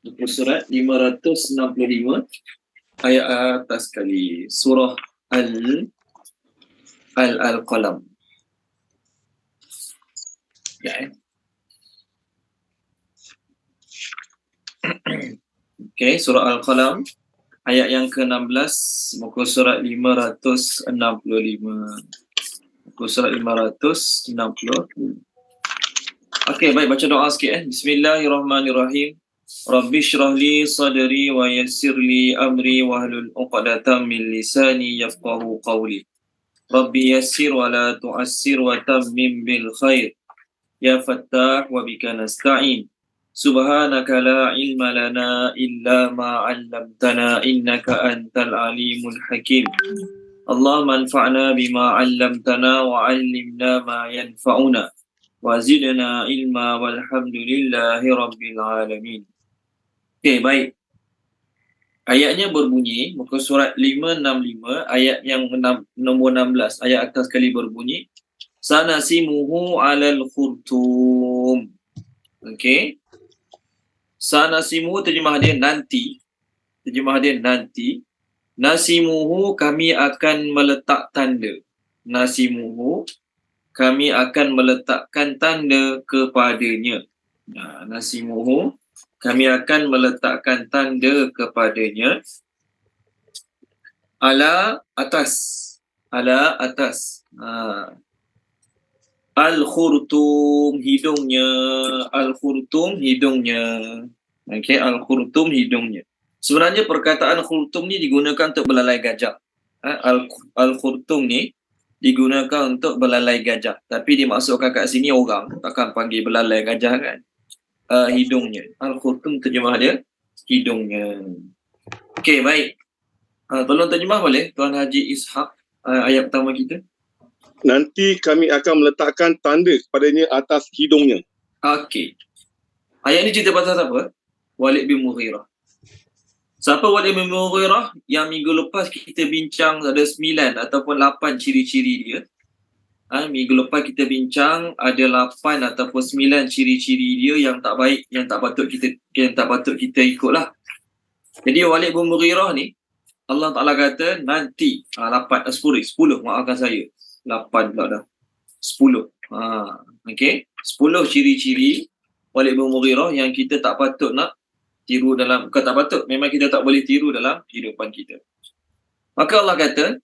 Muka surat 565 ayat atas sekali. Surah Al-Qalam. Ya. Okey, surah Al-Qalam ayat yang ke-16, muka surat 565. Muka surat 565. Okey, baik, baca doa sikit. Bismillahirrahmanirrahim. Rabbi shrah li sadri wa yassir li amri wahlul 'uqdatam min lisani yafqahu qawli. Rabbi yassir wa la tu'assir wa tammim bil khair. Ya Fattah wa bika nasta'in. Subhanaka la ilma lana illa ma 'allamtana innaka antal alimul hakim. Allahumma anfa'na bima 'allamtana wa 'allimna ma yanfa'una wa zidna ilma walhamdulillahi rabbil alamin. Okey, baik. Ayatnya berbunyi, muka surat 565 ayat yang nombor 16, ayat atas sekali berbunyi sanasimuhu 'alal khurtum. Okey. Sanasimuhu terjemah dia nanti. Terjemah dia nanti. Nasimuhu kami akan meletak tanda. Nasimuhu kami akan meletakkan tanda kepadanya. Nasimuhu kami akan meletakkan tanda kepadanya. Ala atas. Ala atas. Al-khurtum hidungnya. Al-khurtum hidungnya. Okey, al-khurtum hidungnya. Sebenarnya perkataan khurtum ni digunakan untuk belalai gajah. Al-khurtum ni digunakan untuk belalai gajah. Tapi dimaksudkan kat sini orang. Takkan panggil belalai gajah kan. Hidungnya. Al-khurtum terjemah dia hidungnya. Okey, baik. Tolong terjemah boleh Tuan Haji Ishak ayat pertama kita. Nanti kami akan meletakkan tanda kepadanya atas hidungnya. Okey. Ayat ni cerita pasal siapa? Walid bin Mughirah. Siapa Walid bin Mughirah? Yang minggu lepas kita bincang ada 9 ataupun 8 ciri-ciri dia. Minggu lepas kita bincang ada 8 ataupun 9 ciri-ciri dia yang tak baik, yang tak patut kita ikutlah. Jadi Walid bin Mughirah ni Allah Ta'ala kata nanti 10, maafkan saya. 8 pula dah. 10. Okey. 10 ciri-ciri Walid bin Mughirah yang kita tak patut nak tiru dalam, bukan tak patut, memang kita tak boleh tiru dalam kehidupan kita. Maka Allah kata,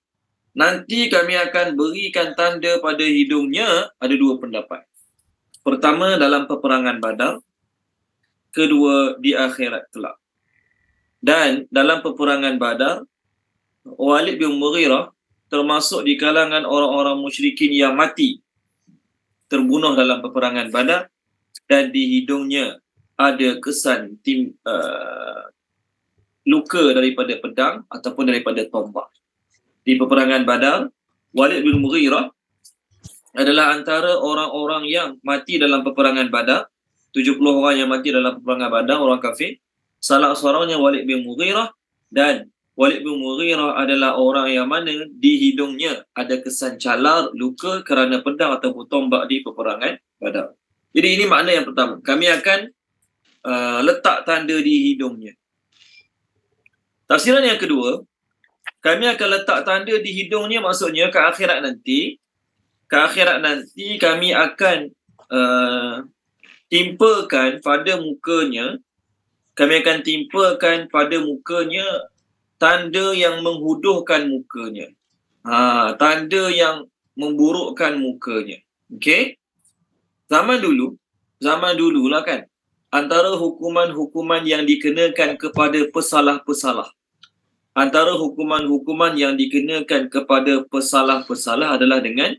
nanti kami akan berikan tanda pada hidungnya. Ada 2 pendapat. Pertama dalam peperangan Badar, kedua di akhirat kelak. Dan dalam peperangan Badar, Walid bin Mughirah termasuk di kalangan orang-orang musyrikin yang mati, terbunuh dalam peperangan Badar, dan di hidungnya ada kesan luka daripada pedang ataupun daripada tombak. Di peperangan Badar, Walid bin Mughirah adalah antara orang-orang yang mati dalam peperangan Badar. 70 orang yang mati dalam peperangan Badar, orang kafir. Salah seorangnya Walid bin Mughirah, dan Walid bin Mughirah adalah orang yang mana di hidungnya ada kesan calar, luka kerana pedang ataupun tombak di peperangan Badar. Jadi ini makna yang pertama. Kami akan letak tanda di hidungnya. Tafsiran yang kedua, kami akan letak tanda di hidungnya maksudnya ke akhirat nanti. Ke akhirat nanti kami akan timpakan pada mukanya, tanda yang menghuduhkan mukanya. Tanda yang memburukkan mukanya. Okey? Zaman dulu lah kan. Antara hukuman-hukuman yang dikenakan kepada pesalah-pesalah. Antara hukuman-hukuman yang dikenakan kepada pesalah-pesalah adalah dengan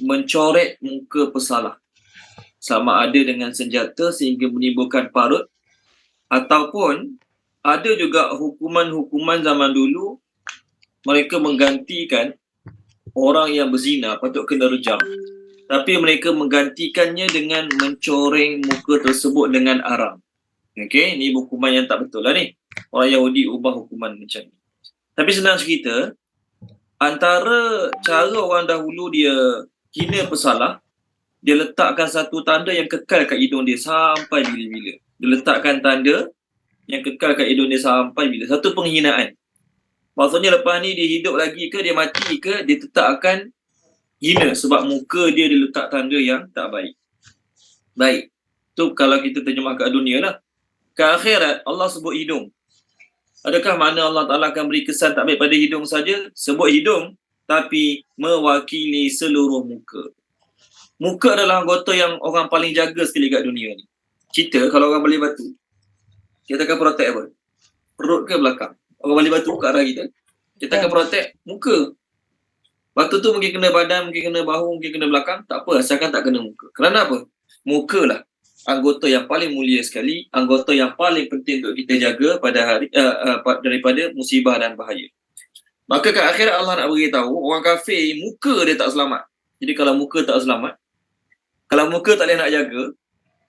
mencoret muka pesalah. Sama ada dengan senjata sehingga menimbulkan parut, ataupun ada juga hukuman-hukuman zaman dulu mereka menggantikan orang yang berzina patut kena rejam. Tapi mereka menggantikannya dengan mencoreng muka tersebut dengan arang. Okey, ni hukuman yang tak betul lah ni. Orang Yahudi ubah hukuman macam ni. Tapi senang cerita, antara cara orang dahulu dia hina pesalah, dia letakkan satu tanda yang kekal kat hidung dia sampai bila-bila. Dia letakkan tanda yang kekal kat dunia sampai bila. Satu penghinaan. Maksudnya lepas ni dia hidup lagi ke, dia mati ke, dia tetap akan hina sebab muka dia letak tanda yang tak baik. Baik. Tu kalau kita terjemah kat dunia lah. Kat akhirat, Allah sebut hidung. Adakah makna Allah Ta'ala akan beri kesan tak baik pada hidung saja? Sebut hidung, tapi mewakili seluruh muka. Muka adalah anggota yang orang paling jaga sekali kat dunia ni. Kita, kalau orang balik batu, kita akan protect apa? Perut ke belakang? Orang balik batu kat arah kita, kita akan protect muka. Batu tu mungkin kena badan, mungkin kena bahu, mungkin kena belakang. Tak apa, asalkan tak kena muka. Kerana apa? Muka lah anggota yang paling mulia sekali, anggota yang paling penting untuk kita jaga pada hari daripada musibah dan bahaya. Maka kat akhirat Allah nak beritahu orang kafir muka dia tak selamat. Jadi kalau muka tak selamat, kalau muka tak boleh nak jaga,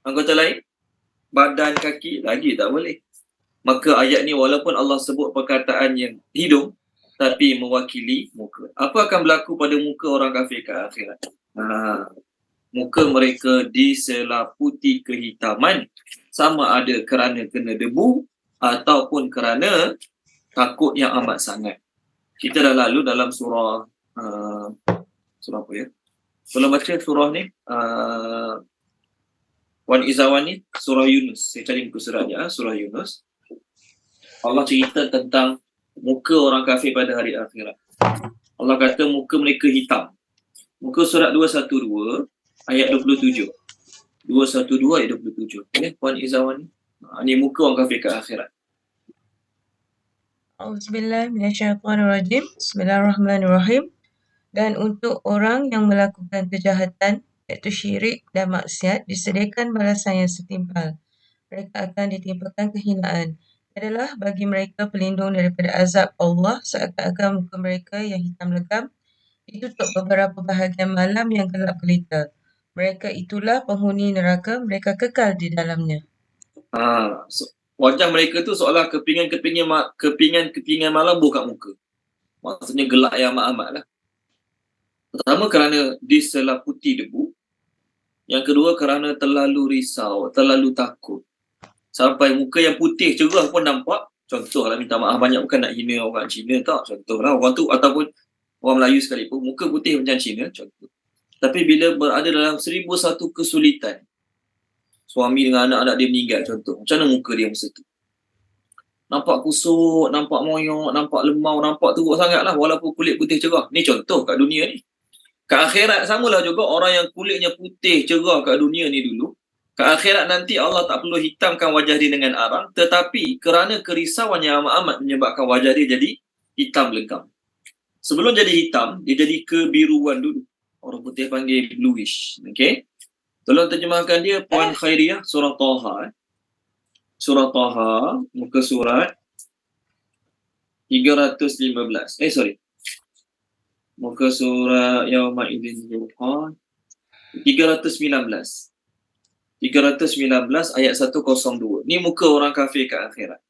anggota lain badan, kaki lagi tak boleh. Maka ayat ni walaupun Allah sebut perkataan yang hidung tapi mewakili muka. Apa akan berlaku pada muka orang kafir kat akhirat? Muka mereka diselaputi kehitaman, sama ada kerana kena debu ataupun kerana takut yang amat sangat. Kita dah lalu dalam surah surah apa ya? Kalau baca surah ni Wan Izawan ni surah Yunus. Saya cari muka suratnya, surah Yunus. Allah cerita tentang muka orang kafir pada hari akhirat. Allah kata muka mereka hitam. Muka surat 212 ayat 27. 212 ayat 27. Puan Izawan ni. Ni muka orang kafir ke akhirat. Auzubillahiminasyaitanirrajim. Bismillahirrahmanirrahim. Dan untuk orang yang melakukan kejahatan, iaitu syirik dan maksiat, disediakan balasan yang setimpal. Mereka akan ditimpakan kehinaan. Adalah bagi mereka pelindung daripada azab Allah seakan-akan muka mereka yang hitam legam ditutup beberapa bahagian malam yang gelap gelita. Mereka itulah penghuni neraka, mereka kekal di dalamnya. Wajah mereka tu seolah kepingan malam buka muka. Maksudnya gelap yang amat-amat lah. Pertama kerana diselaputi debu. Yang kedua kerana terlalu risau, terlalu takut. Sampai muka yang putih cerah pun nampak. Contohlah, minta maaf banyak bukan nak hina orang Cina tak. Contohlah orang tu ataupun orang Melayu sekalipun, muka putih macam Cina, contoh. Tapi bila berada dalam 1001 kesulitan, suami dengan anak-anak dia meninggal contoh, macam mana muka dia masa tu? Nampak kusut, nampak moyok, nampak lemau, nampak teruk sangat lah walaupun kulit putih cerah. Ni contoh kat dunia ni. Kat akhirat samalah juga orang yang kulitnya putih cerah kat dunia ni dulu. Kat akhirat nanti Allah tak perlu hitamkan wajah dia dengan arang, tetapi kerana kerisauan yang amat-amat menyebabkan wajah dia jadi hitam legam. Sebelum jadi hitam, dia jadi kebiruan dulu. Orang putih panggil bluish. Okay? Tolong terjemahkan dia, Puan Khairiyah, surah Taha. Surah Taha, muka surat 315. Muka surat Yauma Idzin Zulqan 319. 319 ayat 102. Ni muka orang kafir kat akhirat.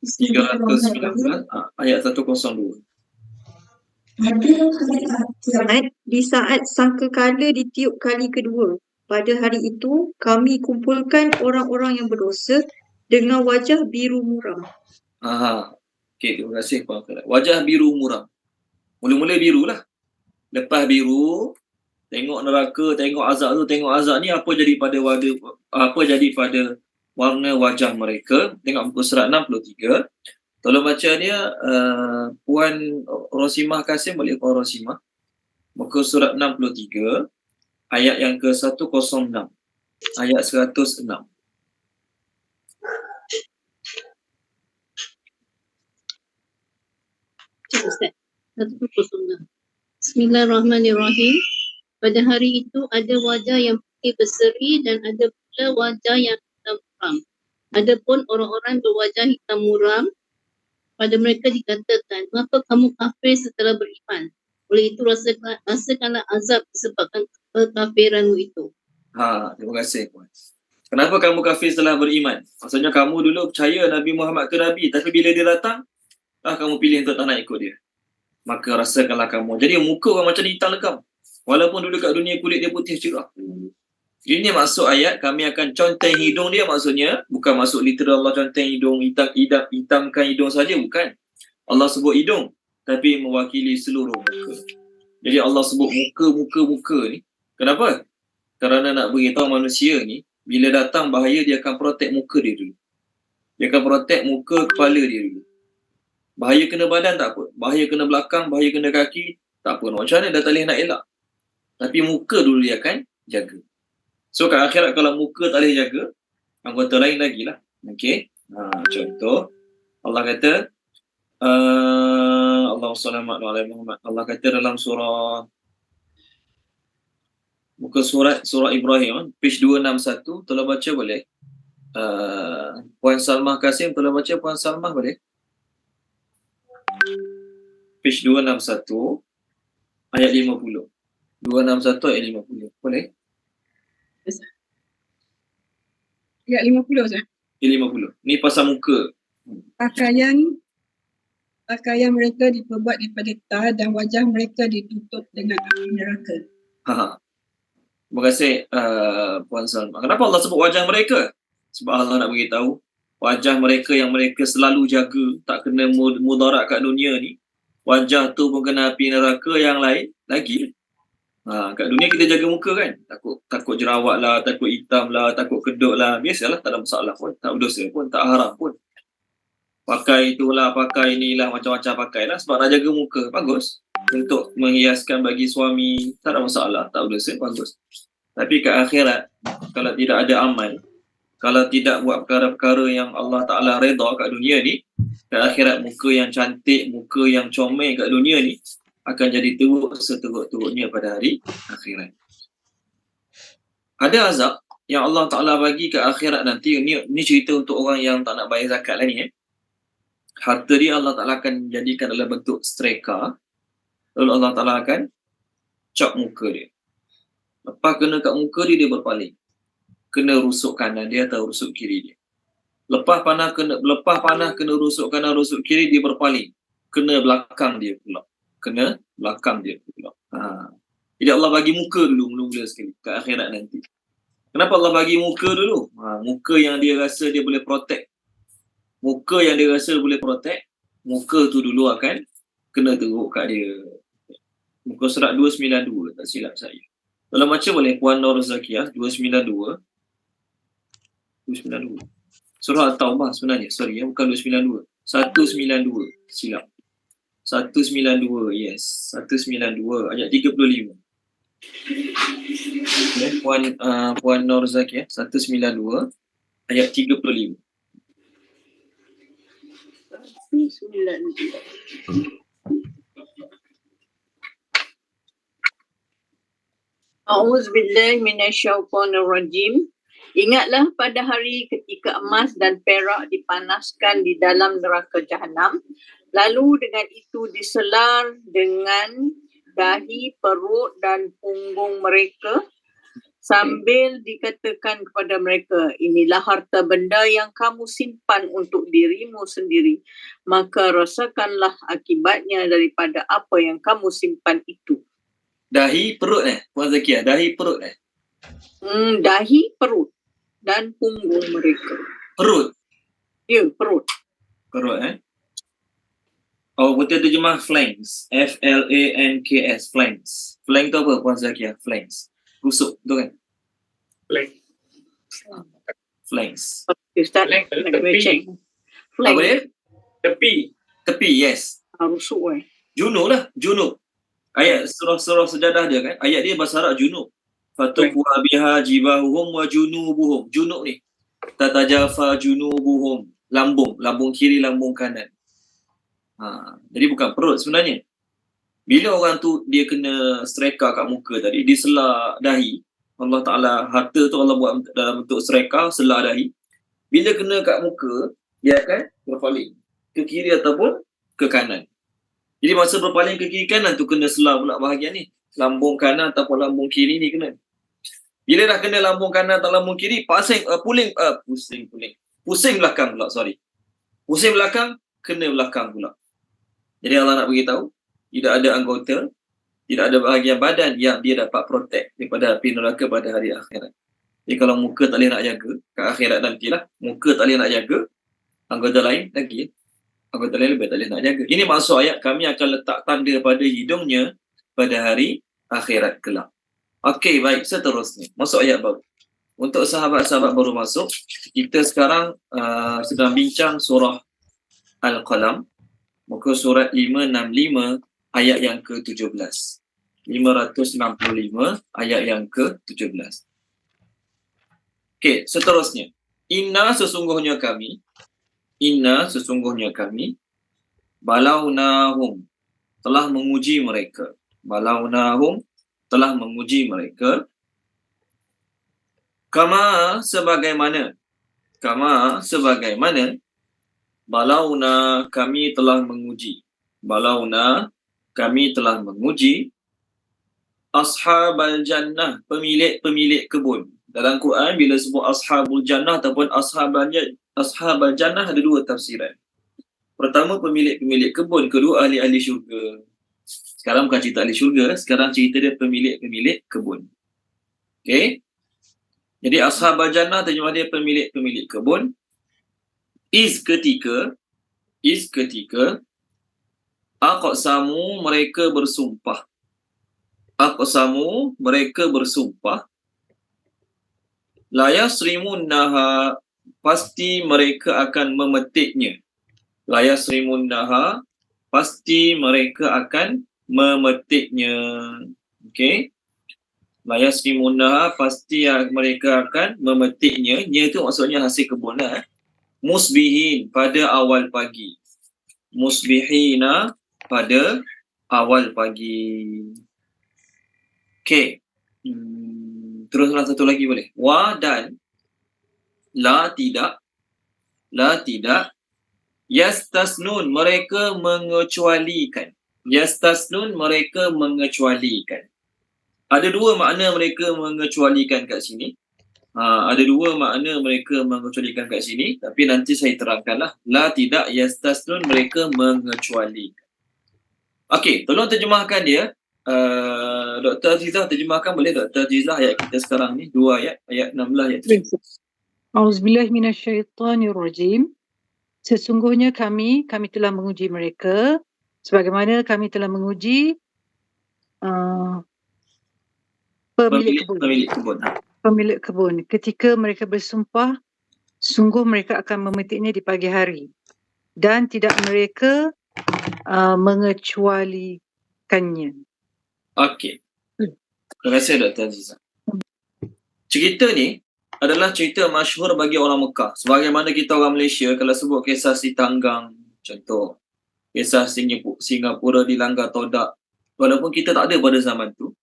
319 ayat 102. Di saat sangkakala ditiup kali kedua, pada hari itu kami kumpulkan orang-orang yang berdosa dengan wajah biru muram. Okey, terima kasih Puan Khairiyah. Wajah biru muram. Mula-mula biru lah. Lepas biru, tengok neraka, tengok azab ni apa jadi pada warna wajah mereka. Tengok muka surat 63. Tolong baca dia Puan Rosimah Kasim, boleh Puan Rosimah. Muka surat 63 ayat yang ke-106. Ayat 106. Ustaz, 106. Bismillahirrahmanirrahim. Pada hari itu ada wajah yang putih berseri dan ada pula wajah yang hitam muram. Adapun orang-orang berwajah hitam muram, pada mereka dikatakan, mengapa kamu kafir setelah beriman? Oleh itu rasakanlah azab disebabkan kekafiranmu itu. Terima kasih Puan. Kenapa kamu kafir setelah beriman? Maksudnya kamu dulu percaya Nabi Muhammad tu Nabi, tapi bila dia datang, kamu pilih untuk tak nak ikut dia. Maka rasakanlah kamu. Jadi muka orang macam hitam legam. Walaupun dulu kat dunia kulit dia putih cerah. Ini maksud ayat kami akan conteng hidung dia, maksudnya bukan maksud literal Allah conteng hidung, hitamkan hidung saja, bukan. Allah sebut hidung tapi mewakili seluruh muka. Jadi Allah sebut muka ni. Kenapa? Kerana nak beritahu manusia ni bila datang bahaya dia akan protect muka dia dulu. Dia akan protect muka kepala dia dulu. Bahaya kena badan tak apa. Bahaya kena belakang, bahaya kena kaki, tak apa. Macam mana dah tak boleh nak elak. Tapi muka dulu dia akan jaga. So kat akhirat kalau muka tak boleh jaga, anggota lain lagi lah. Okay. Contoh, Allah kata, Allahumma salli ala Muhammad. Allah kata dalam surah, muka surah Ibrahim, page 261, tolong baca boleh? Puan Salmah Kasim, tolong baca Puan Salmah boleh? Page 261, ayat 50. 261 ayat 50. Boleh? Ayat 50 Ustaz. Ayat 50. Ni pasal muka. Pakaian mereka diperbuat daripada tar dan wajah mereka ditutup dengan api neraka. Terima kasih Puan Salma. Kenapa Allah sebut wajah mereka? Sebab Allah nak beritahu wajah mereka yang mereka selalu jaga, tak kena mudarat kat dunia ni. Wajah tu pun kena api neraka, yang lain lagi. Kat dunia kita jaga muka kan. Takut jerawat lah, takut hitam lah, takut kedut lah. Biasalah, tak ada masalah pun. Tak berdosa pun, tak haram pun. Pakai itulah, pakai inilah, macam-macam pakai lah. Sebab nak jaga muka, bagus. Untuk menghiaskan bagi suami, tak ada masalah, tak berdosa, bagus. Tapi kat akhirat, kalau tidak ada amal, kalau tidak buat perkara-perkara yang Allah Ta'ala redha kat dunia ni, kat akhirat muka yang cantik, muka yang comel kat dunia ni akan jadi teruk seteruk-teruknya pada hari akhirat. Ada azab yang Allah Ta'ala bagi kat akhirat nanti. Ni cerita untuk orang yang tak nak bayar zakat lah ni. Harta dia Allah Ta'ala akan jadikan dalam bentuk streka. Lalu Allah Ta'ala akan cop muka dia. Lepas kena kat muka dia, dia berpaling. Kena rusuk kanan dia atau rusuk kiri dia. Lepas panah kena rusuk kanan, rusuk kiri, dia berpaling. Kena belakang dia pula. Jadi Allah bagi muka dulu mula-mula sekali kat akhirat nanti. Kenapa Allah bagi muka dulu? Muka yang dia rasa dia boleh protect. Muka tu dulu akan kena teruk kat dia. Muka surat 292, tak silap saya. Kalau baca boleh Puan Nur Zakiah 292. Surah At-Taubah sebenarnya, bukan 292. 192, silap. 192, yes. 192, ayat 35. Puan Nur Zakiah 192, ayat 35. 192. A'udzubillahi minasyaitonirrajim. Ingatlah pada hari ketika emas dan perak dipanaskan di dalam neraka Jahanam, lalu dengan itu diselar dengan dahi, perut dan punggung mereka, sambil dikatakan kepada mereka, inilah harta benda yang kamu simpan untuk dirimu sendiri, maka rasakanlah akibatnya daripada apa yang kamu simpan itu. Dahi, perut Puan Zakiah, dahi, perut Dahi, perut dan punggung mereka. Perut? Ya, perut. Perut Oh, betul terjemah flanks. F-L-A-N-K-S, flanks. Flank tu apa Puan Zakiah? Flanks. Rusuk, betul kan? Flanks. Ustaz, nak kena check. Apa dia? Tepi, yes. Rusuk Junub lah, junub. Ayat surah sejadah dia kan, ayat dia bahasa Arab junub. Fatuqwa biha jibahuhum wa junubuhum. Junub ni tatajafa junubuhum, lambung kiri, lambung kanan. Jadi bukan perut sebenarnya. Bila orang tu dia kena streka kat muka tadi, dia selar dahi. Allah Ta'ala, harta tu Allah buat dalam bentuk streka, selar dahi. Bila kena kat muka, dia akan berpaling ke kiri ataupun ke kanan. Jadi masa berpaling ke kiri kanan tu kena selar pula bahagian ni. Lambung kanan ataupun lambung kiri ni kena. Bila dah kena lambung kanan atau lambung kiri, pusing belakang pula, Pusing belakang, kena belakang pula. Jadi Allah nak beritahu, tidak ada anggota, tidak ada bahagian badan yang dia dapat protect daripada api neraka pada hari akhirat. Jadi kalau muka tak boleh nak jaga, kat akhirat nantilah, muka tak boleh nak jaga, anggota lain lagi, anggota lain lebih tak boleh nak jaga. Ini maksud ayat, kami akan letak tanda pada hidungnya pada hari akhirat kelak. Okey, baik, seterusnya. Masuk ayat baru. Untuk sahabat-sahabat baru masuk, kita sekarang sedang bincang surah Al-Qalam, muka surat 565, ayat yang ke-17. 565, ayat yang ke-17. Okey, seterusnya. Inna sesungguhnya kami, balawnahum, telah menguji mereka. Balawnahum, telah menguji mereka. Kama sebagaimana, balawna kami telah menguji. Balawna kami telah menguji ashabal jannah, pemilik kebun. Dalam Quran bila sebut ashabul jannah ataupun ashabal jannah ada dua tafsiran. Pertama pemilik kebun, kedua ahli-ahli syurga. Sekarang bukan cerita ahli syurga, sekarang cerita dia pemilik kebun. Okey. Jadi ashabal jannah terjemah dia pemilik kebun. Is ketika aqsamu mereka bersumpah. Aqsamu mereka bersumpah. La yasrimunnaha, pasti mereka akan memetiknya. La yasrimunnaha, pasti mereka akan memetiknya. Okey. La yasrimunnaha, pasti mereka akan memetiknya. Nya itu maksudnya hasil kebun lah. Musbihin, pada awal pagi. Musbihina, pada awal pagi. Okey. Teruslah satu lagi boleh. Wa dan la tidak yastasnun, mereka mengecualikan. Yastasnun, mereka mengecualikan. Ada dua makna mereka mengecualikan kat sini. Ada dua makna mereka mengecualikan kat sini, tapi nanti saya terangkanlah. La tidak yastasnun, mereka mengecualikan. Okey, tolong terjemahkan dia. Dr. Azizah terjemahkan boleh Dr. Azizah ayat kita sekarang ni, dua ayat 16 ayat 17. Auzubillahi minasyaitanirrajim. Sesungguhnya kami telah menguji mereka sebagaimana kami telah menguji pemilik kebun ketika mereka bersumpah sungguh mereka akan memetiknya di pagi hari dan tidak mereka mengecualikannya. Okey. Terima kasih Dr. Azizah. Cerita ni adalah cerita masyhur bagi orang Mekah. Sebagaimana kita orang Malaysia kalau sebut kisah si Tanggang, contoh kisah Singapura dilanggar todak, walaupun kita tak ada pada zaman tu,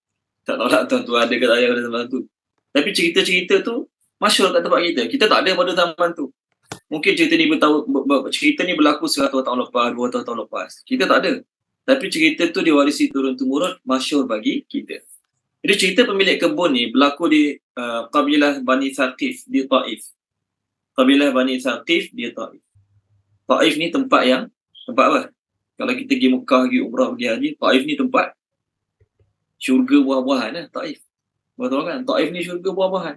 tak tahu lah tuan-tuan ada ke tak ada pada zaman tu, tapi cerita-cerita tu masyhur kat tempat kita. Kita tak ada pada zaman tu. Mungkin cerita ni berlaku 100 tahun lepas, 200 tahun lepas. Kita tak ada. Tapi cerita tu diwarisi turun-temurun, masyhur bagi kita. Jadi cerita pemilik kebun ni berlaku di kabilah Bani Thaqif di Taif. Kabilah Bani Thaqif di Taif. Taif ni tempat apa? Kalau kita pergi Mekah, pergi umrah, pergi haji, Taif ni tempat syurga buah-buahan lah, Taif. Betul kan? Taif ni syurga buah-buahan.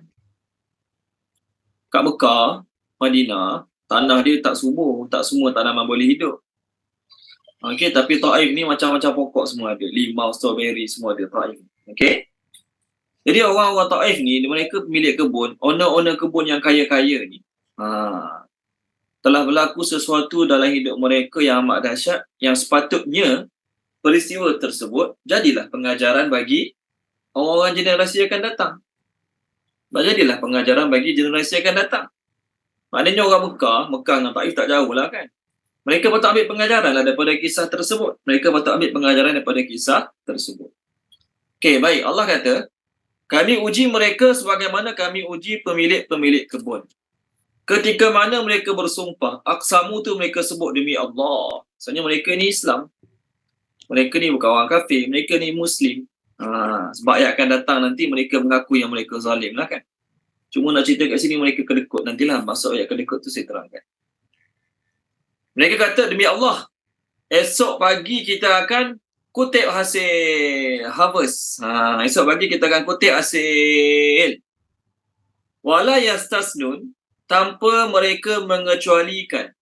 Kat Mekah, Madinah, tanah dia tak subur, tak semua tanaman boleh hidup. Okey, tapi Taif ni macam-macam pokok semua ada. Limau, strawberry semua ada Taif. Okey. Jadi orang-orang Taif ni, mereka pemilik kebun, owner kebun yang kaya-kaya ni, telah berlaku sesuatu dalam hidup mereka yang amat dahsyat, yang sepatutnya peristiwa tersebut jadilah pengajaran bagi orang-orang generasi akan datang. Jadilah pengajaran bagi generasi akan datang. Maknanya orang Mekah dengan Taif tak jauh lah kan. Mereka patut ambil pengajaran lah daripada kisah tersebut. Okey, baik. Allah kata, kami uji mereka sebagaimana kami uji pemilik kebun. Ketika mana mereka bersumpah, aqsamu tu mereka sebut demi Allah. Maksudnya mereka ni Islam. Mereka ni bukan orang kafir, mereka ni Muslim. Sebab ayat akan datang nanti mereka mengaku yang mereka zalim lah kan. Cuma nak cerita kat sini mereka kedekut, nantilah masuk ayat kedekut tu saya terangkan. Mereka kata demi Allah, esok pagi kita akan kutip hasil harvest. Esok pagi kita akan kutip hasil. Wala yastasnun, tanpa mereka mengecualikan.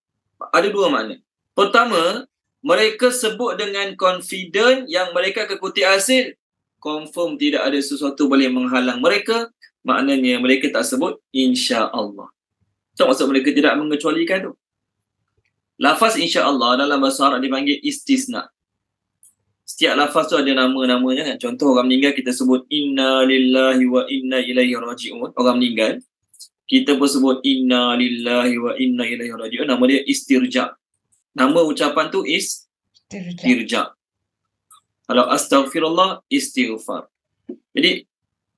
Ada dua makna. Pertama, mereka sebut dengan confident yang mereka kekuti hasil. Confirm tidak ada sesuatu boleh menghalang mereka. Maknanya mereka tak sebut insya-Allah. Itu maksud mereka tidak mengecualikan tu. Lafaz insya-Allah dalam bahasa Arab dipanggil istisna. Setiap lafaz tu ada nama-namanya kan. Contoh orang meninggal kita sebut inna lillahi wa inna ilaihi raji'un. Orang meninggal. Kita pun sebut inna lillahi wa inna ilaihi raji'un. Nama dia istirja. Nama ucapan tu istirja. Kalau astaghfirullah, istighfar. Jadi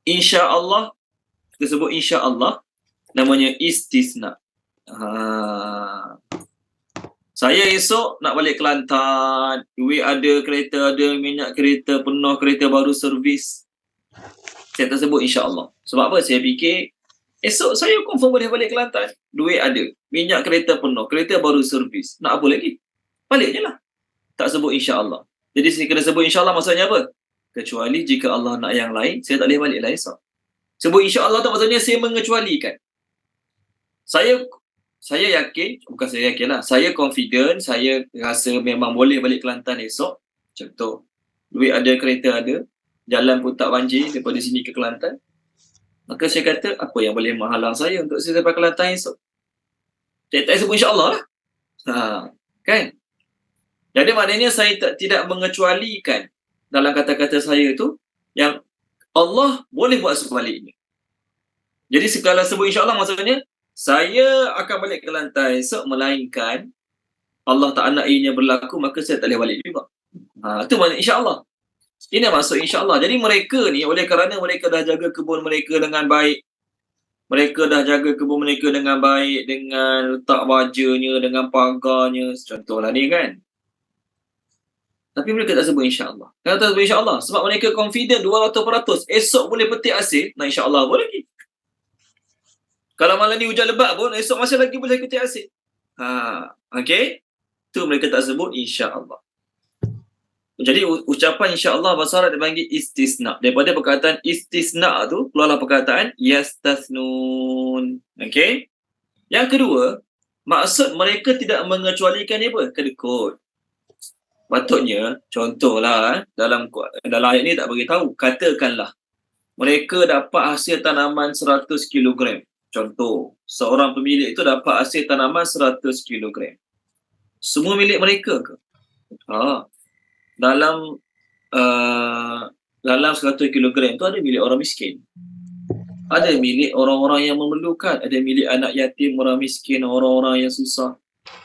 insya-Allah, kita sebut insya-Allah, namanya istisna. Saya esok nak balik Kelantan, duit ada, kereta ada, minyak kereta penuh, kereta baru servis. Saya tak sebut insya-Allah. Sebab apa? Saya fikir esok saya confirm boleh balik Kelantan. Duit ada, minyak kereta penuh, kereta baru servis. Nak apa lagi? Balik je lah. Tak sebut insya-Allah. Jadi saya kena sebut insya-Allah maksudnya apa? Kecuali jika Allah nak yang lain, saya tak boleh balik lah esok. Sebut insya-Allah tu maksudnya saya mengecualikan. Saya yakin, bukan saya yakin lah, saya confident, saya rasa memang boleh balik Kelantan esok. Contoh, duit ada, kereta ada, jalan pun tak banjir daripada sini ke Kelantan. Maka saya kata, apa yang boleh menghalang saya untuk saya sampai Kelantan esok? Saya tak sebut insya-Allah lah. Kan? Jadi maknanya saya tidak mengecualikan dalam kata-kata saya tu yang Allah boleh buat sebaliknya. Jadi segala sebut insya-Allah maksudnya saya akan balik Kelantan esok, melainkan Allah tak nak ianya berlaku, maka saya tak boleh balik juga. Itu makna insya-Allah. Ini maksud insya-Allah. Jadi mereka ni, oleh kerana mereka dah jaga kebun mereka dengan baik, mereka dah jaga kebun mereka dengan baik, dengan letak bajanya, dengan pagarnya, contohlah ni kan. Tapi mereka tak sebut insya-Allah. Kenapa tak sebut insya-Allah? Sebab mereka confident 200%. Esok boleh petik hasil, nah insya-Allah boleh lagi. Kalau malam ni hujan lebat pun, esok masih lagi boleh petik hasil. Okay? Tu mereka tak sebut insya-Allah. Jadi ucapan insya-Allah bahasa Arab dipanggil istisna. Daripada perkataan istisna tu, keluarlah perkataan yastasnun. Okay? Yang kedua, maksud mereka tidak mengecualikan dia apa? Kedekut. Patutnya, contohlah dalam ayat ni tak beritahu, katakanlah mereka dapat hasil tanaman 100 kg. Contoh, seorang pemilik itu dapat hasil tanaman 100 kg. Semua milik mereka ke? Dalam 100 kg itu ada milik orang miskin. Ada milik orang-orang yang memerlukan. Ada milik anak yatim, orang miskin, orang-orang yang susah.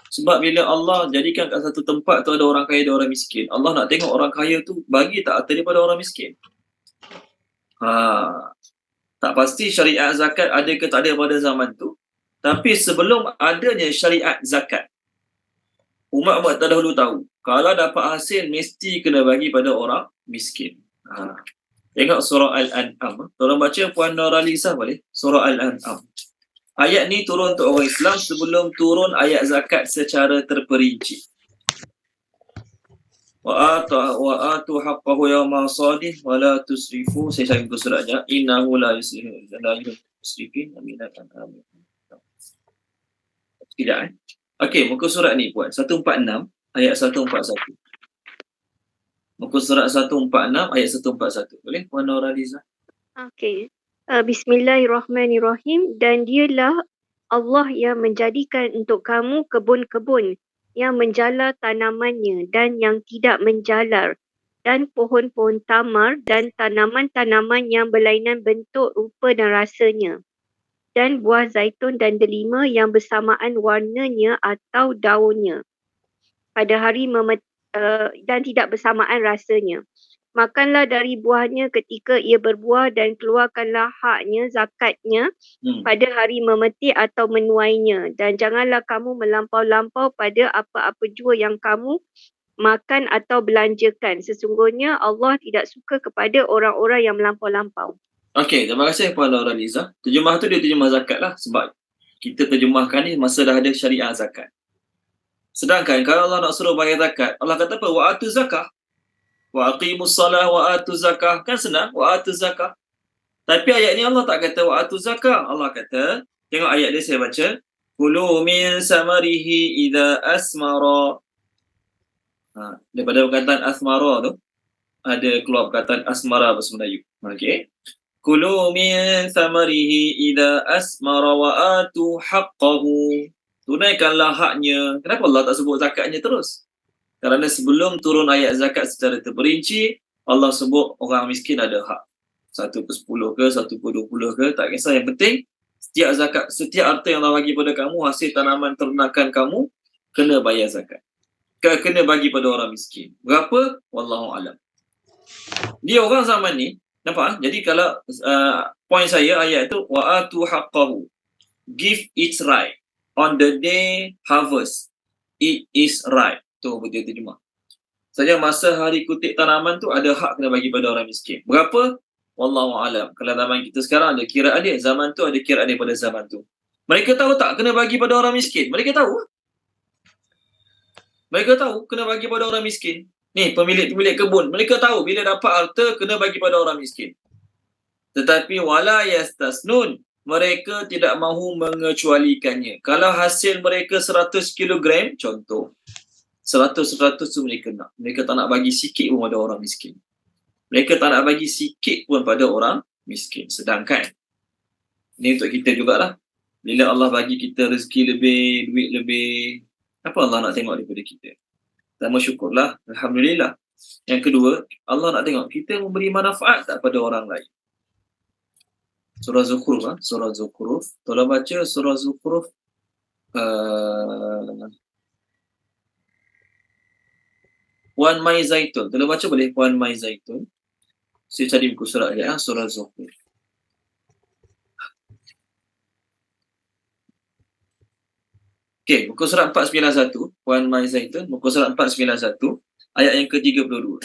Sebab bila Allah jadikan kat satu tempat tu ada orang kaya, ada orang miskin. Allah nak tengok orang kaya tu bagi tak harta daripada orang miskin. Tak pasti syariat zakat ada ke tak ada pada zaman tu. Tapi sebelum adanya syariat zakat, umat terdahulu tahu, kalau dapat hasil mesti kena bagi pada orang miskin. Tengok surah Al-An'am. Tolong baca Puan Nuralizah boleh? Surah Al-An'am. Ayat ni turun untuk orang Islam sebelum turun ayat zakat secara terperinci. Wa atu haqqahu yawma sadih wa la tusrifu. Saya cari buku suratnya. Innahu la yusrifin. Amin. Tidak Okey, muka surat ni Puan. 146 ayat 141. Muka surat 146 ayat 141. Boleh Puan Nuralizah? Okey. Bismillahirrahmanirrahim. Dan dialah Allah yang menjadikan untuk kamu kebun-kebun yang menjalar tanamannya dan yang tidak menjalar, dan pohon-pohon tamar dan tanaman-tanaman yang berlainan bentuk, rupa dan rasanya, dan buah zaitun dan delima yang bersamaan warnanya atau daunnya pada hari dan tidak bersamaan rasanya. Makanlah dari buahnya ketika ia berbuah dan keluarkanlah haknya, zakatnya pada hari memetik atau menuainya. Dan janganlah kamu melampau-lampau pada apa-apa jua yang kamu makan atau belanjakan. Sesungguhnya Allah tidak suka kepada orang-orang yang melampau-lampau. Okey, terima kasih Puan Nuralizah. Terjemah tu dia terjemah zakat lah. Sebab kita terjemahkan ni masa dah ada syariah zakat. Sedangkan kalau Allah nak suruh bayar zakat, Allah kata apa? Wa atu zakah. Wa aqimus salah wa atu zakah. Kan senang, wa atu zakah. Tapi ayat ni Allah tak kata wa atu zakah. Allah kata, tengok ayat dia saya baca. Kulu min samarihi idza asmara. Daripada perkataan asmara tu, ada keluar perkataan asmara bahasa Melayu. Okey. Kulu min samarihi idza asmara wa atu haqqahu. Tunaikanlah haknya. Kenapa Allah tak sebut zakatnya terus? Kerana sebelum turun ayat zakat secara terperinci, Allah sebut orang miskin ada hak. 1/10 ke, 1/20 ke, tak kisah. Yang penting, setiap zakat, setiap harta yang Allah bagi pada kamu, hasil tanaman ternakan kamu, kena bayar zakat. Kena bagi pada orang miskin. Berapa? Wallahu alam. Dia orang zaman ni, nampak? Jadi kalau poin saya ayat tu, wa atu haqqahu. Give its right. On the day harvest, it is right. Tu betul terjemah. Saja masa hari kutip tanaman tu ada hak kena bagi pada orang miskin. Berapa? Wallahu alam. Kalau zaman kita sekarang ada kiraan dia, zaman tu ada kiraan daripada zaman tu. Mereka tahu tak kena bagi pada orang miskin? Mereka tahu. Mereka tahu kena bagi pada orang miskin. Ni pemilik-pemilik kebun, mereka tahu bila dapat harta kena bagi pada orang miskin. Tetapi wala yastasnun, mereka tidak mahu mengecualikannya. Kalau hasil mereka 100 kg, contoh, 100 tu mereka nak. Mereka tak nak bagi sikit pun pada orang miskin. Mereka tak nak bagi sikit pun pada orang miskin. Sedangkan, ini untuk kita jugalah. Bila Allah bagi kita rezeki lebih, duit lebih, apa Allah nak tengok daripada kita? Pertama, syukurlah. Alhamdulillah. Yang kedua, Allah nak tengok kita memberi manfaat tak pada orang lain. Surah Zukhruf, Surah Zukhruf. Tolong baca Surah Zukhruf. Puan Mai Zaitun. Tolong baca boleh Puan Mai Zaitun. Saya cari buku surat dia, Surah Zukhruf. Okey, muka surat 491, Puan Mai Zaitun, muka surat 491, ayat yang ke-32.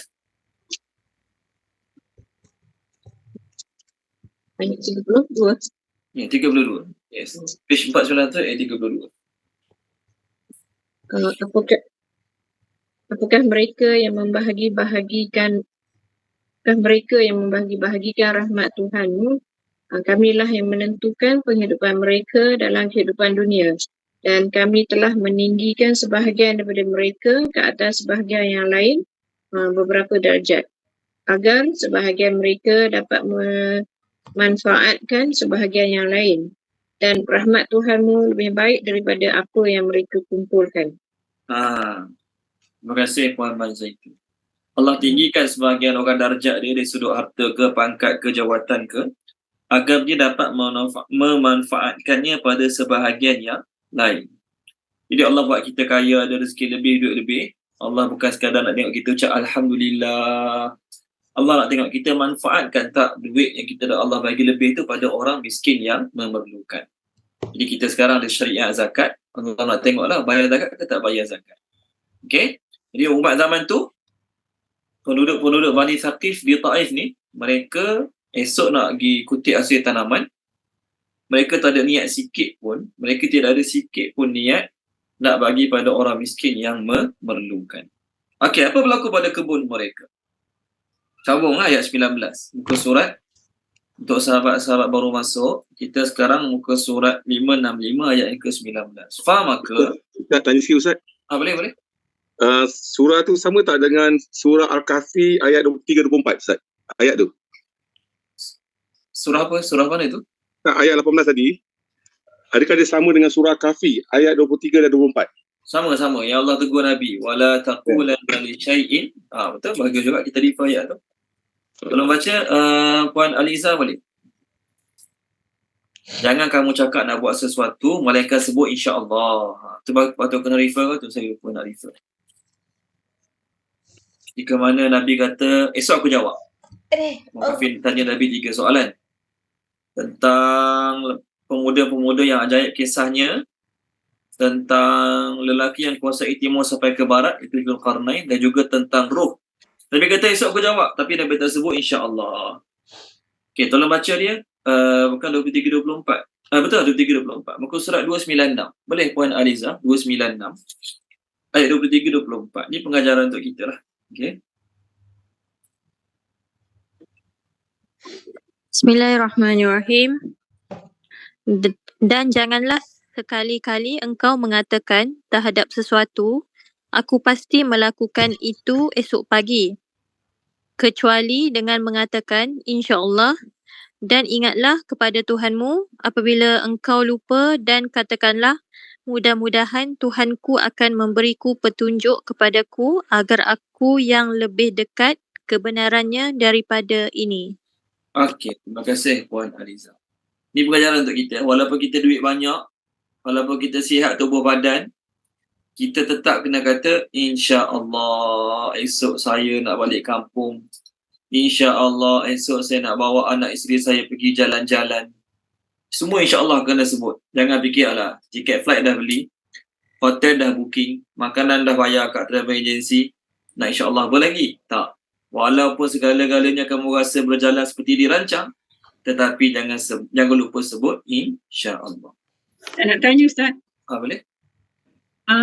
Ayat 32. Ya, 32. Yes. Page 491 ayat 32. Apakah mereka yang membahagi-bahagikan rahmat Tuhanmu? Kamilah yang menentukan penghidupan mereka dalam kehidupan dunia, dan kami telah meninggikan sebahagian daripada mereka ke atas sebahagian yang lain beberapa darjat, agar sebahagian mereka dapat memanfaatkan sebahagian yang lain, dan rahmat Tuhanmu lebih baik daripada apa yang mereka kumpulkan. Terima kasih Puan Mai Zaitun. Allah tinggikan sebahagian orang darjat dia dari sudut harta ke, pangkat ke, jawatan ke, agar dia dapat memanfaatkannya pada sebahagian yang lain. Jadi Allah buat kita kaya, ada rezeki lebih, duit lebih. Allah bukan sekadar nak tengok kita ucap Alhamdulillah. Allah nak tengok kita manfaatkan tak duit yang kita Allah bagi lebih tu pada orang miskin yang memerlukan. Jadi kita sekarang ada syariat zakat. Allah nak tengoklah bayar zakat ke tak bayar zakat. Okey? Jadi umat zaman tu, penduduk Bani Thaqif di Taif ni, mereka esok nak pergi kutip hasil tanaman. Mereka tak ada niat sikit pun, mereka tidak ada sikit pun niat nak bagi pada orang miskin yang memerlukan. Okey, apa berlaku pada kebun mereka? Sambung ayat 19. Muka surat, untuk sahabat-sahabat baru masuk, kita sekarang muka surat 565 ayat yang ke-19. Faham ke? Ustaz tanya sikit Ustaz. Boleh. Surah tu sama tak dengan surah Al-Kahfi ayat 23-24 Ustaz? Ayat tu. Surah apa? Surah mana itu? Ayat 18 tadi. Adakah dia sama dengan surah Kahfi ayat 23 dan 24? Sama-sama. Ya Allah tegur Nabi. Wala taqulanna li syai'in. Betul, bagus juga kita refer ayat tu. Tolong baca Puan Aliza boleh. Jangan kamu cakap nak buat sesuatu melainkan sebut insya-Allah. Tu patut kena refer tu, saya lupa nak refer. Jika mana Nabi kata, esok aku jawab. Muhafin tanya Nabi 3 soalan. Tentang pemuda-pemuda yang ajaib kisahnya, tentang lelaki yang kuasai timur sampai ke barat, itu Zulkarnain, dan juga tentang roh. Nabi kata esok aku jawab, tapi Nabi tak sebut insya-Allah. Okey, tolong baca dia. Bukan 23-24. Betul, 23-24. Muka surat 296. Boleh Puan Aliza, 296. Ayat 23-24. Ni pengajaran untuk kita lah. Okey. Bismillahirrahmanirrahim. Dan janganlah sekali-kali engkau mengatakan terhadap sesuatu, aku pasti melakukan itu esok pagi. Kecuali dengan mengatakan insya-Allah, dan ingatlah kepada Tuhanmu apabila engkau lupa, dan katakanlah mudah-mudahan Tuhanku akan memberiku petunjuk kepadaku agar aku yang lebih dekat kebenarannya daripada ini. Okey, terima kasih Puan Aliza. Ni pelajaran untuk kita. Walaupun kita duit banyak, walaupun kita sihat tubuh badan, kita tetap kena kata insya-Allah esok saya nak balik kampung. Insya-Allah esok saya nak bawa anak isteri saya pergi jalan-jalan. Semua insya-Allah kena sebut. Jangan fikir alah, tiket flight dah beli, hotel dah booking, makanan dah bayar kat travel agency, nak insya-Allah apa lagi? Tak. Walaupun segala-galanya kamu rasa berjalan seperti dirancang, tetapi jangan lupa sebut insya-Allah. Saya nak tanya Ustaz, Boleh?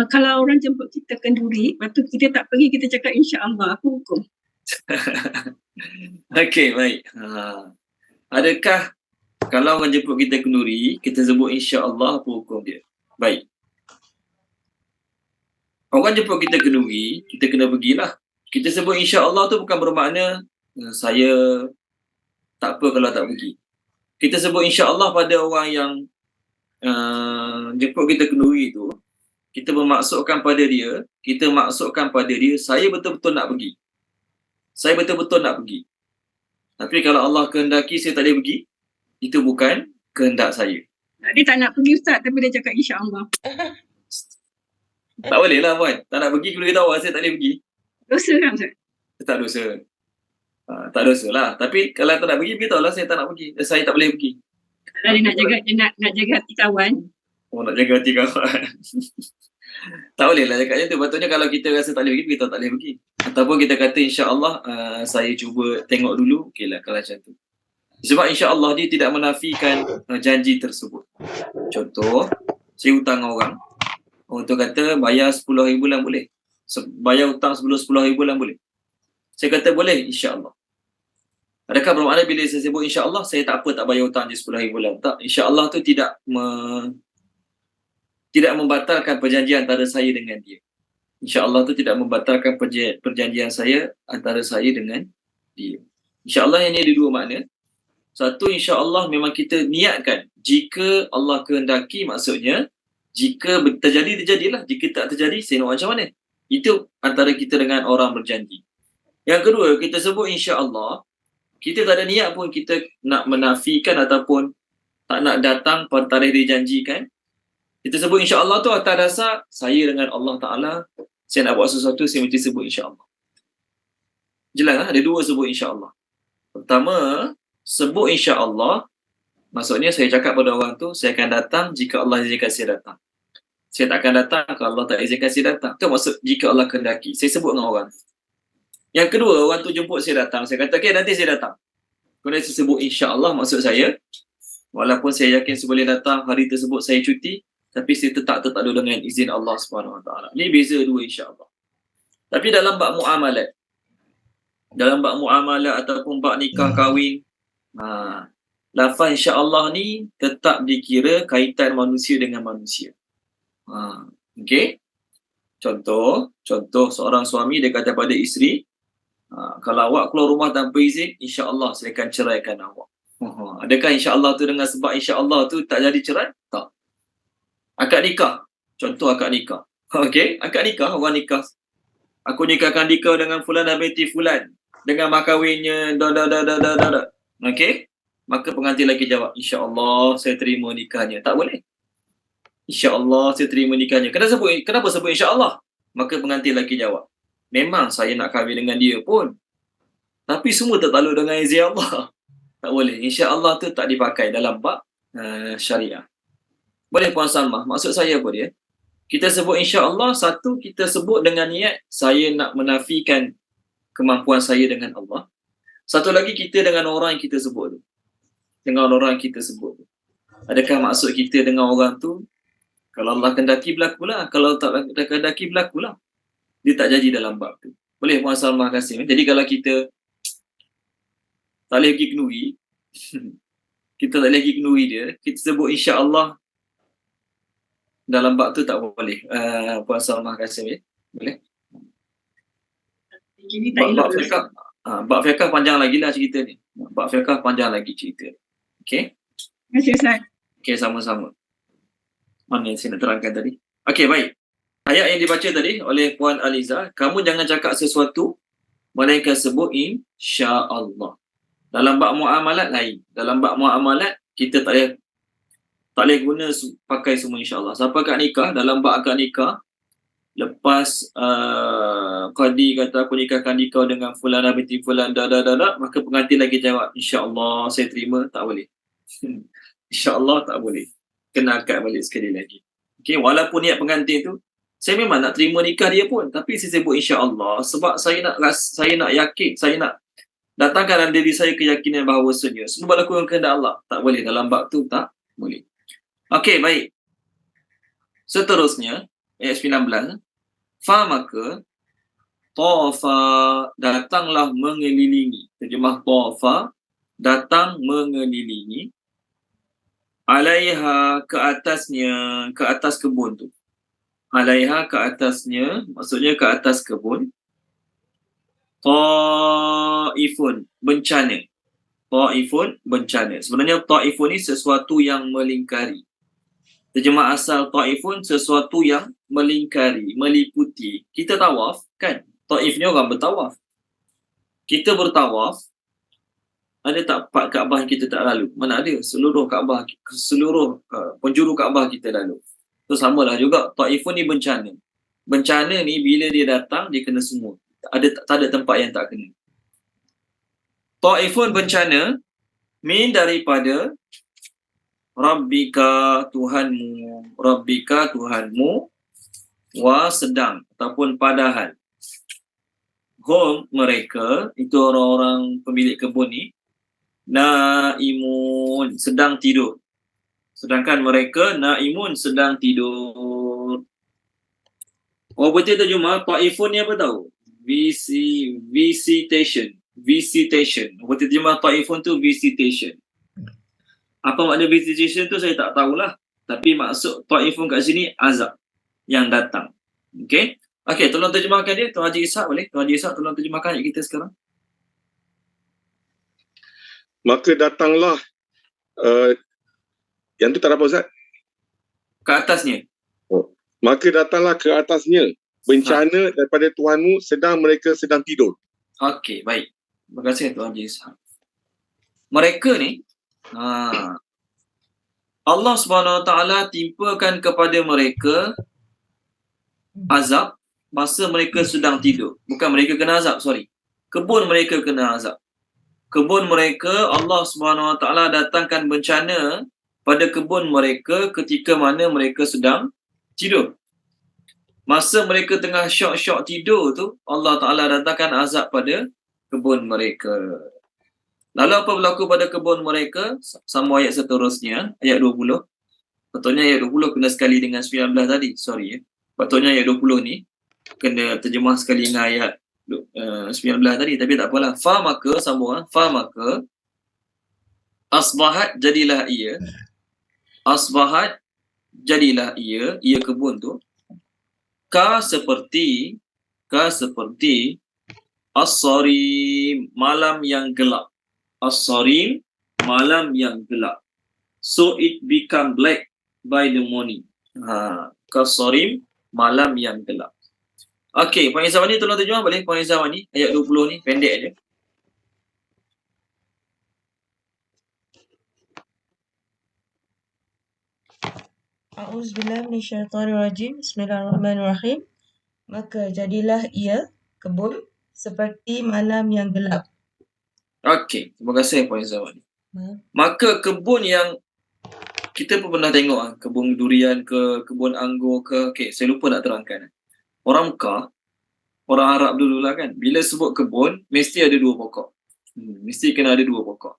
kalau orang jemput kita kenduri, lepas tu kita tak pergi, kita cakap insya-Allah, apa hukum? Okey, baik. Adakah kalau orang jemput kita kenduri, kita sebut insya-Allah, apa hukum dia? Baik. Orang jemput kita kenduri, kita kena pergilah. Kita sebut insya-Allah tu bukan bermakna saya tak apa kalau tak pergi. Kita sebut insya-Allah pada orang yang jemput kita kenduri tu, kita bermaksudkan pada dia, saya betul-betul nak pergi. Saya betul-betul nak pergi. Tapi kalau Allah kehendaki saya tak boleh pergi, itu bukan kehendak saya. Dia tak nak pergi Ustaz, tapi dia cakap insya-Allah. Tak boleh lah Puan. Tak nak pergi, kalau kita tahu saya tak boleh pergi. Dosa kan Ustaz? Tak dosa. Tak dosa lah. Tapi kalau tak nak pergi, beritahu lah saya tak nak pergi. Saya tak boleh pergi. Kalau dia nak jaga hati kawan. Oh, nak jaga hati kawan. Tak boleh lah cakap macam tu. Patutnya kalau kita rasa tak boleh pergi, kita tak boleh pergi. Ataupun kita kata insya-Allah saya cuba tengok dulu. Okey lah kalau macam tu. Sebab insya-Allah dia tidak menafikan janji tersebut. Contoh, saya hutang orang. Orang tu kata bayar 10,000 bulan boleh. Bayar hutang sebelum 10,000 bulan boleh. Saya kata boleh, insya-Allah. Adakah bermakna bila saya sebut insya-Allah, saya tak apa tak bayar hutang je 10,000 bulan? Tak. Insya-Allah tu tidak membatalkan perjanjian antara saya dengan dia. InsyaAllah tu tidak membatalkan perjanjian saya antara saya dengan dia. InsyaAllah yang ni ada dua makna. Satu, insyaAllah memang kita niatkan. Jika Allah kehendaki, maksudnya jika terjadi, terjadilah. Jika tak terjadi, saya nak macam mana? Itu antara kita dengan orang berjanji. Yang kedua, kita sebut insyaAllah, kita tak ada niat pun kita nak menafikan ataupun tak nak datang pada tarikh dijanjikan. Kita sebut insya-Allah tu atas dasar saya dengan Allah Ta'ala, saya nak buat sesuatu, saya mesti sebut insya-Allah. Jelas lah, ada dua sebut insya-Allah. Pertama, sebut insya-Allah, maksudnya saya cakap pada orang tu, saya akan datang jika Allah izinkan saya datang. Saya tak akan datang kalau Allah tak izinkan saya datang. Itu maksud jika Allah kehendaki. Saya sebut dengan orang. Yang kedua, orang tu jemput saya datang. Saya kata, okay, nanti saya datang. Kemudian saya sebut insya-Allah, maksud saya, walaupun saya yakin saya boleh datang hari tersebut saya cuti, tapi saya tetap dulu dengan izin Allah SWT. Ini beza dua insya-Allah. Tapi dalam bab muamalat, ataupun bab nikah kahwin, lafaz insya-Allah ni tetap dikira kaitan manusia dengan manusia. Okey. Contoh seorang suami dia kata pada isteri, kalau awak keluar rumah tanpa izin, insya-Allah saya akan ceraikan awak. Adakah insya-Allah tu dengan sebab insya-Allah tu tak jadi cerai? Tak. Akad nikah. Contoh akad nikah. Okey, akad nikah, orang nikah. Aku nikahkan Dika dengan fulan dan binti fulan. Dengan mahkawinnya Okey? Maka pengantin lelaki jawab, insya-Allah saya terima nikahnya. Tak boleh. Insya-Allah saya terima nikahnya. Kenapa sebut insya-Allah? Maka pengantin lelaki jawab, memang saya nak kahwin dengan dia pun. Tapi semua tertakluk dengan izin Allah. Tak boleh. Insya-Allah tu tak dipakai dalam bab syariah. Boleh Puan Salmah? Maksud saya apa dia? Kita sebut insya-Allah, satu kita sebut dengan niat saya nak menafikan kemampuan saya dengan Allah. Satu lagi kita dengan orang yang kita sebut tu. Adakah maksud kita dengan orang tu, kalau Allah kehendaki berlakulah, kalau tak kehendaki berlakulah. Dia tak jadi dalam bab tu. Boleh Puan Salmah Kasim? Jadi kalau kita tak boleh pergi kenduri, Kita tak lagi kenduri dia. Kita sebut insya-Allah dalam bab tu tak boleh. Puan Salmah Kasim ya. Boleh? Jadi tak elok Bab lah. fiqh, bab fiqh panjang lagi lah cerita ni. Bab fiqh panjang lagi cerita. Okey? Terima kasih Ustaz. Okey, sama-sama. Mana yang saya nak terangkan tadi? Okey, baik. Ayat yang dibaca tadi oleh Puan Aliza, kamu jangan cakap sesuatu melainkan sebut insya-Allah. Dalam bab muamalat lain. Dalam bab muamalat kita tak boleh guna pakai semua insya-Allah. Siapa akad nikah, dalam bab akad nikah, lepas qadi kata aku nikahkan kau dengan fulanah binti fulan maka pengantin lagi jawab insya-Allah saya terima, tak boleh. insya-Allah tak boleh. Kena akad balik sekali lagi. Okey, walaupun niat pengantin tu saya memang nak terima nikah dia pun, tapi saya sebut insya-Allah sebab saya nak yakin, saya nak datangkan dalam diri saya keyakinan bahawasanya semua berlaku dengan kehendak Allah. Tak boleh dalam bab tu, tak boleh. Okey, baik. Seterusnya ayat 19. Fa maka tawafa datanglah mengelilingi. Terjemah tawafa datang mengelilingi. Alaiha ke atasnya, ke atas kebun tu. Alaiha ke atasnya, maksudnya ke atas kebun. Ta'ifun, bencana. Ta'ifun, bencana. Sebenarnya ta'ifun ni sesuatu yang melingkari. Terjemah asal ta'ifun, sesuatu yang melingkari, meliputi. Kita tawaf, kan? Ta'if ni orang bertawaf. Kita bertawaf, ada tak part Kaabah kita tak lalu? Mana ada? Seluruh Kaabah, seluruh penjuru Kaabah kita lalu. So samalah juga, ta'ifun ni bencana. Bencana ni bila dia datang, dia kena semua. Tak ada tempat yang tak kena. Ta'ifun bencana min daripada Rabbika Tuhanmu, Rabbika Tuhanmu, wa sedang ataupun padahal. Hum mereka, itu orang-orang pemilik kebun ni, naimun, sedang tidur. Sedangkan mereka naimun, sedang tidur. Oh betul terjemah, ta'ifun ni apa tahu? Visitation. Betul terjemah ta'ifun tu visitation. Apa makna visitation tu saya tak tahulah. Tapi maksud ta'ifun kat sini azab yang datang. Okey? Okey, tolong terjemahkan dia. Tuan Haji Ishak boleh? Tuan Haji Ishak tolong terjemahkan ayat kita sekarang. Maka datanglah yang tu tak apa Ustaz. Ke atasnya. Maka datanglah ke atasnya bencana daripada Tuhanmu sedang mereka sedang tidur. Okey, baik. Terima kasih Tuan Haji Ishak. Mereka ni Allah Subhanahu Wa Taala timpakan kepada mereka azab masa mereka sedang tidur. Bukan mereka kena azab, sorry. Kebun mereka kena azab. Kebun mereka Allah Subhanahu Wa Taala datangkan bencana pada kebun mereka ketika mana mereka sedang tidur. Masa mereka tengah syok-syok tidur tu, Allah Ta'ala datangkan azab pada kebun mereka. Lalu apa berlaku pada kebun mereka? Sama ayat seterusnya, ayat 20. Patutnya ayat 20 kena sekali dengan 19 tadi, sorry ya. Patutnya ayat 20 ni kena terjemah sekali dengan ayat 19 tadi, tapi tak apalah. Fa maka, sambung fa maka, asbahat jadilah ia. Asbahat jadilah ia kebun tu. Ka seperti as-sarim, malam yang gelap. As-sarim, malam yang gelap. So it become black by the morning. Ka-sarim, malam yang gelap. Okey, Puan Izawani tolong terjemah boleh? Puan Izawani, ayat 20 ni pendek aja. A'udzubillahi minasyaitonirrajim. Bismillahirrahmanirrahim. Maka jadilah ia, kebun, seperti malam yang gelap. Okey, terima kasih Puan Izawani. Maka kebun yang kita pun pernah tengok kebun durian ke, kebun anggur ke. Okey, saya lupa nak terangkan. Orang Mekah, orang Arab dululah kan, bila sebut kebun mesti ada dua pokok. Mesti kena ada dua pokok.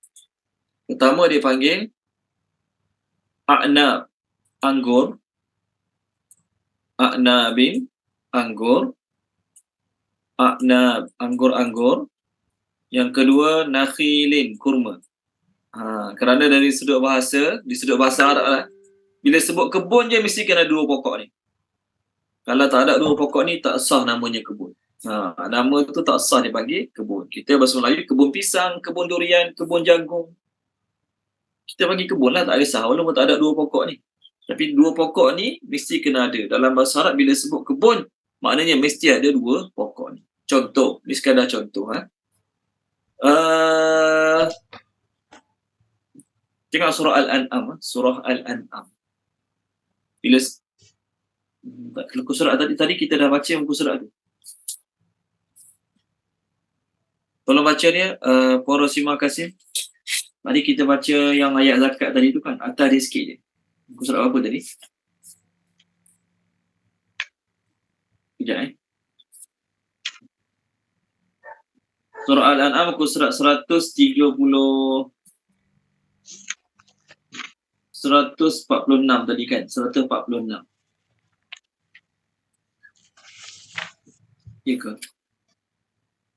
Pertama dia panggil a'nab, anggur. A'nabin, anggur. A'nab, anggur-anggur. Yang kedua nakhilin, kurma. Kerana dari sudut bahasa, di sudut bahasa Arab lah, bila sebut kebun je mesti kena dua pokok ni. Kalau tak ada dua pokok ni tak sah namanya kebun. Nama tu tak sah dipanggil kebun. Kita bahasa Melayu kebun pisang, kebun durian, kebun jagung. Kita panggil kebun lah, tak kisah walaupun tak ada dua pokok ni. Tapi dua pokok ni mesti kena ada. Dalam bahasa Arab bila sebut kebun, maknanya mesti ada dua pokok ni. Contoh, ni sekadar contoh. Tengok surah Al-An'am. Surah Al-An'am. Bila muka surat tadi kita dah baca muka surat tu. Tolong baca dia, Puan Rosimah Kasim. Tadi kita baca yang ayat zakat tadi tu kan, atas dia sikit je. Muka surat apa tadi? Sekejap Surah Al-An'am muka surat 146 tadi kan, 146. Ya ke?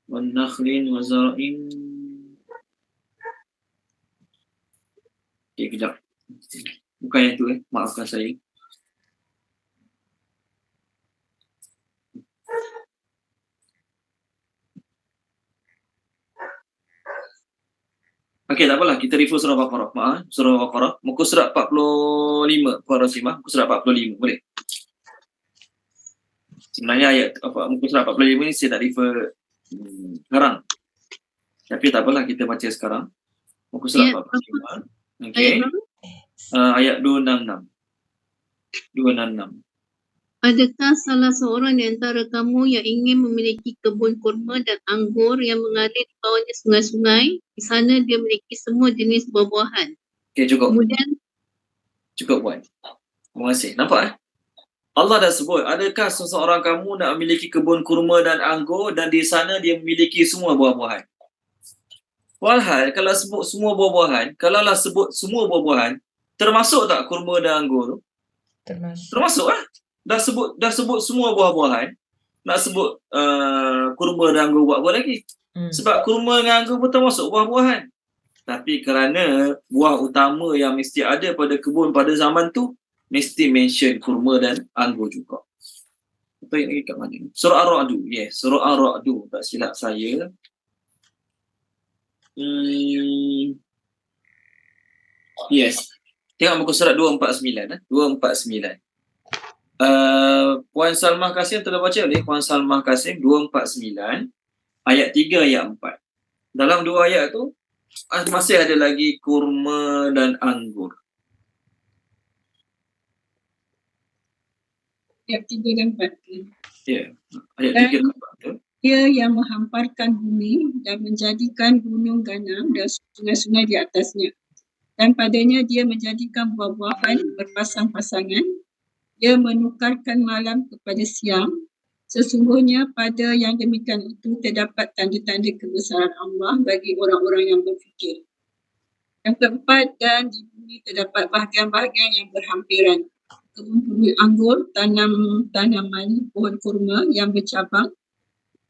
Wan nakhlin wa zar'in. Okay, kejap. Bukan yang tu maafkan saya. Okey, tak apalah. Kita refer surah Baqarah. Surah Baqarah. Muka surat 45. Puan Rosimah. Muka surat 45. Boleh? Sebenarnya muka surat 45 ni saya nak refer sekarang. Tapi tak apalah, kita baca sekarang. Muka surat 45. Okey. Ayat 266. 266. Adakah salah seorang di antara kamu yang ingin memiliki kebun kurma dan anggur yang mengalir di bawahnya sungai-sungai? Di sana dia memiliki semua jenis buah-buahan. Okey, cukup. Kemudian, Cukup puan. Terima kasih. Nampak Allah dah sebut, adakah seseorang kamu nak memiliki kebun kurma dan anggur dan di sana dia memiliki semua buah-buahan? Walhal, kalau sebut semua buah-buahan, kalaulah sebut semua buah-buahan, termasuk tak kurma dan anggur tu? Termasuk Dah sebut semua buah-buahan, nak sebut kurma dan anggur buat apa lagi? Sebab kurma dan anggur pun termasuk buah-buahan. Tapi kerana buah utama yang mesti ada pada kebun pada zaman tu, mesti mention kurma dan anggur juga. Betul lagi kat mana? Surah Ar-Ra'du. Yes, surah Ar-Ra'du. Tak silap saya. Yes. Tengok muka surat 249. 249. Puan Salmah Kasim telah baca ni. Puan Salmah Kasim 249 ayat 3 ayat 4. Dalam dua ayat tu masih ada lagi kurma dan anggur. Ayat 3 dan 4. Ya, ayat 3 dan 4 tu. Dia yang menghamparkan bumi dan menjadikan gunung ganam dan sungai-sungai di atasnya. Dan padanya dia menjadikan buah-buahan berpasang-pasangan. Dia menukarkan malam kepada siang. Sesungguhnya pada yang demikian itu terdapat tanda-tanda kebesaran Allah bagi orang-orang yang berfikir. Yang keempat, dan di bumi terdapat bahagian-bahagian yang berhampiran. Kebun anggur, tanaman pohon kurma yang bercabang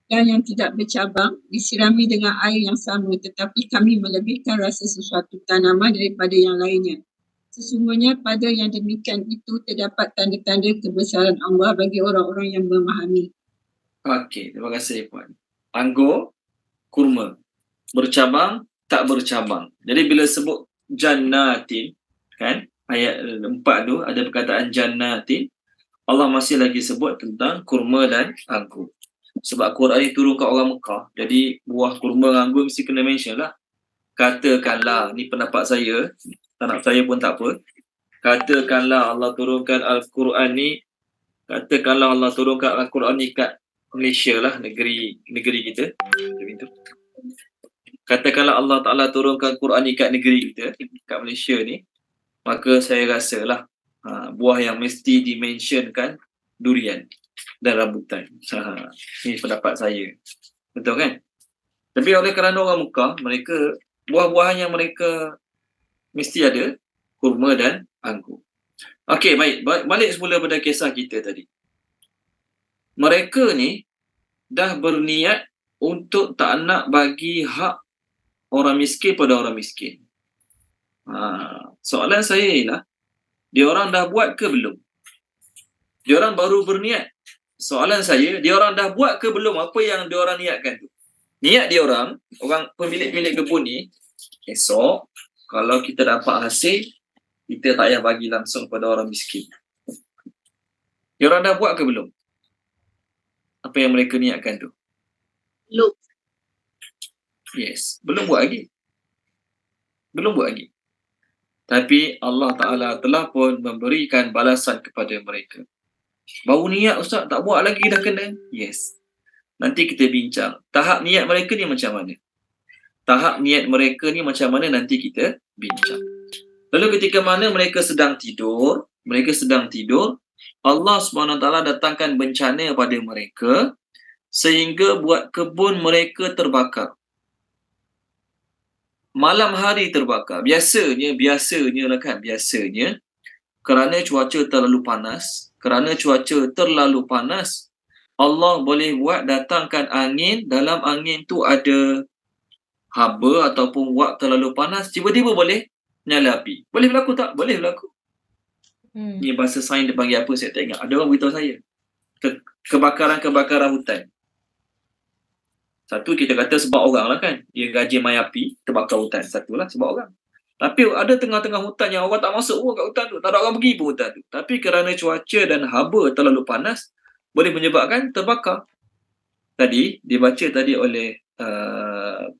dan yang tidak bercabang disirami dengan air yang sama, tetapi kami melebihkan rasa sesuatu tanaman daripada yang lainnya. Sesungguhnya pada yang demikian itu terdapat tanda-tanda kebesaran Allah bagi orang-orang yang memahami. Okey, terima kasih puan. Anggur, kurma, bercabang, tak bercabang. Jadi bila sebut jannatin, kan, ayat 4 tu ada perkataan jannatin, Allah masih lagi sebut tentang kurma dan anggur. Sebab Quran ini turun ke orang Mekah, jadi buah kurma dan anggur mesti kena mention lah. Katakanlah, ni pendapat saya, tak nak saya pun tak apa. Katakanlah Allah turunkan Al-Quran ni, katakanlah Allah turunkan Al-Quran ni kat Malaysia lah, negeri kita. Katakanlah Allah Ta'ala turunkan Quran ni kat negeri kita, kat Malaysia ni, maka saya rasalah buah yang mesti dimentionkan durian dan rambutan. Ini pendapat saya. Betul kan? Tapi oleh kerana orang Mekah, mereka buah-buahan yang mereka mesti ada kurma dan anggur. Okey, baik. Balik semula pada kisah kita tadi. Mereka ni dah berniat untuk tak nak bagi hak orang miskin pada orang miskin. Soalan saya ialah, diorang dah buat ke belum? Diorang baru berniat. Soalan saya, diorang dah buat ke belum apa yang diorang niatkan tu? Niat diorang, orang pemilik-pemilik kebun ni, esok kalau kita dapat hasil, kita tak payah bagi langsung pada orang miskin. Diorang dah buat ke belum? Apa yang mereka niatkan tu? Belum. Yes, belum buat lagi. Belum buat lagi. Tapi Allah Ta'ala telah pun memberikan balasan kepada mereka. Baru niat Ustaz, tak buat lagi dah kena. Yes. Nanti kita bincang. Tahap niat mereka ni macam mana? Tahap niat mereka ni macam mana nanti kita bincang. Lalu ketika mana mereka sedang tidur, Allah SWT datangkan bencana pada mereka sehingga buat kebun mereka terbakar. Malam hari terbakar. Biasanya lah kan, biasanya kerana cuaca terlalu panas, Allah boleh buat datangkan angin, dalam angin tu ada haba ataupun wak terlalu panas, tiba-tiba boleh nyala api. Boleh berlaku tak? Boleh berlaku. Ni bahasa sains dia panggil apa saya tak ingat. Ada orang beritahu saya. Kebakaran hutan. Satu kita kata sebab orang lah kan. Dia gaji main api, terbakar hutan. Satulah sebab orang. Tapi ada tengah-tengah hutan yang orang tak masuk pun kat hutan tu. Tak ada orang pergi pun hutan tu. Tapi kerana cuaca dan haba terlalu panas, boleh menyebabkan terbakar. Tadi, dibaca tadi oleh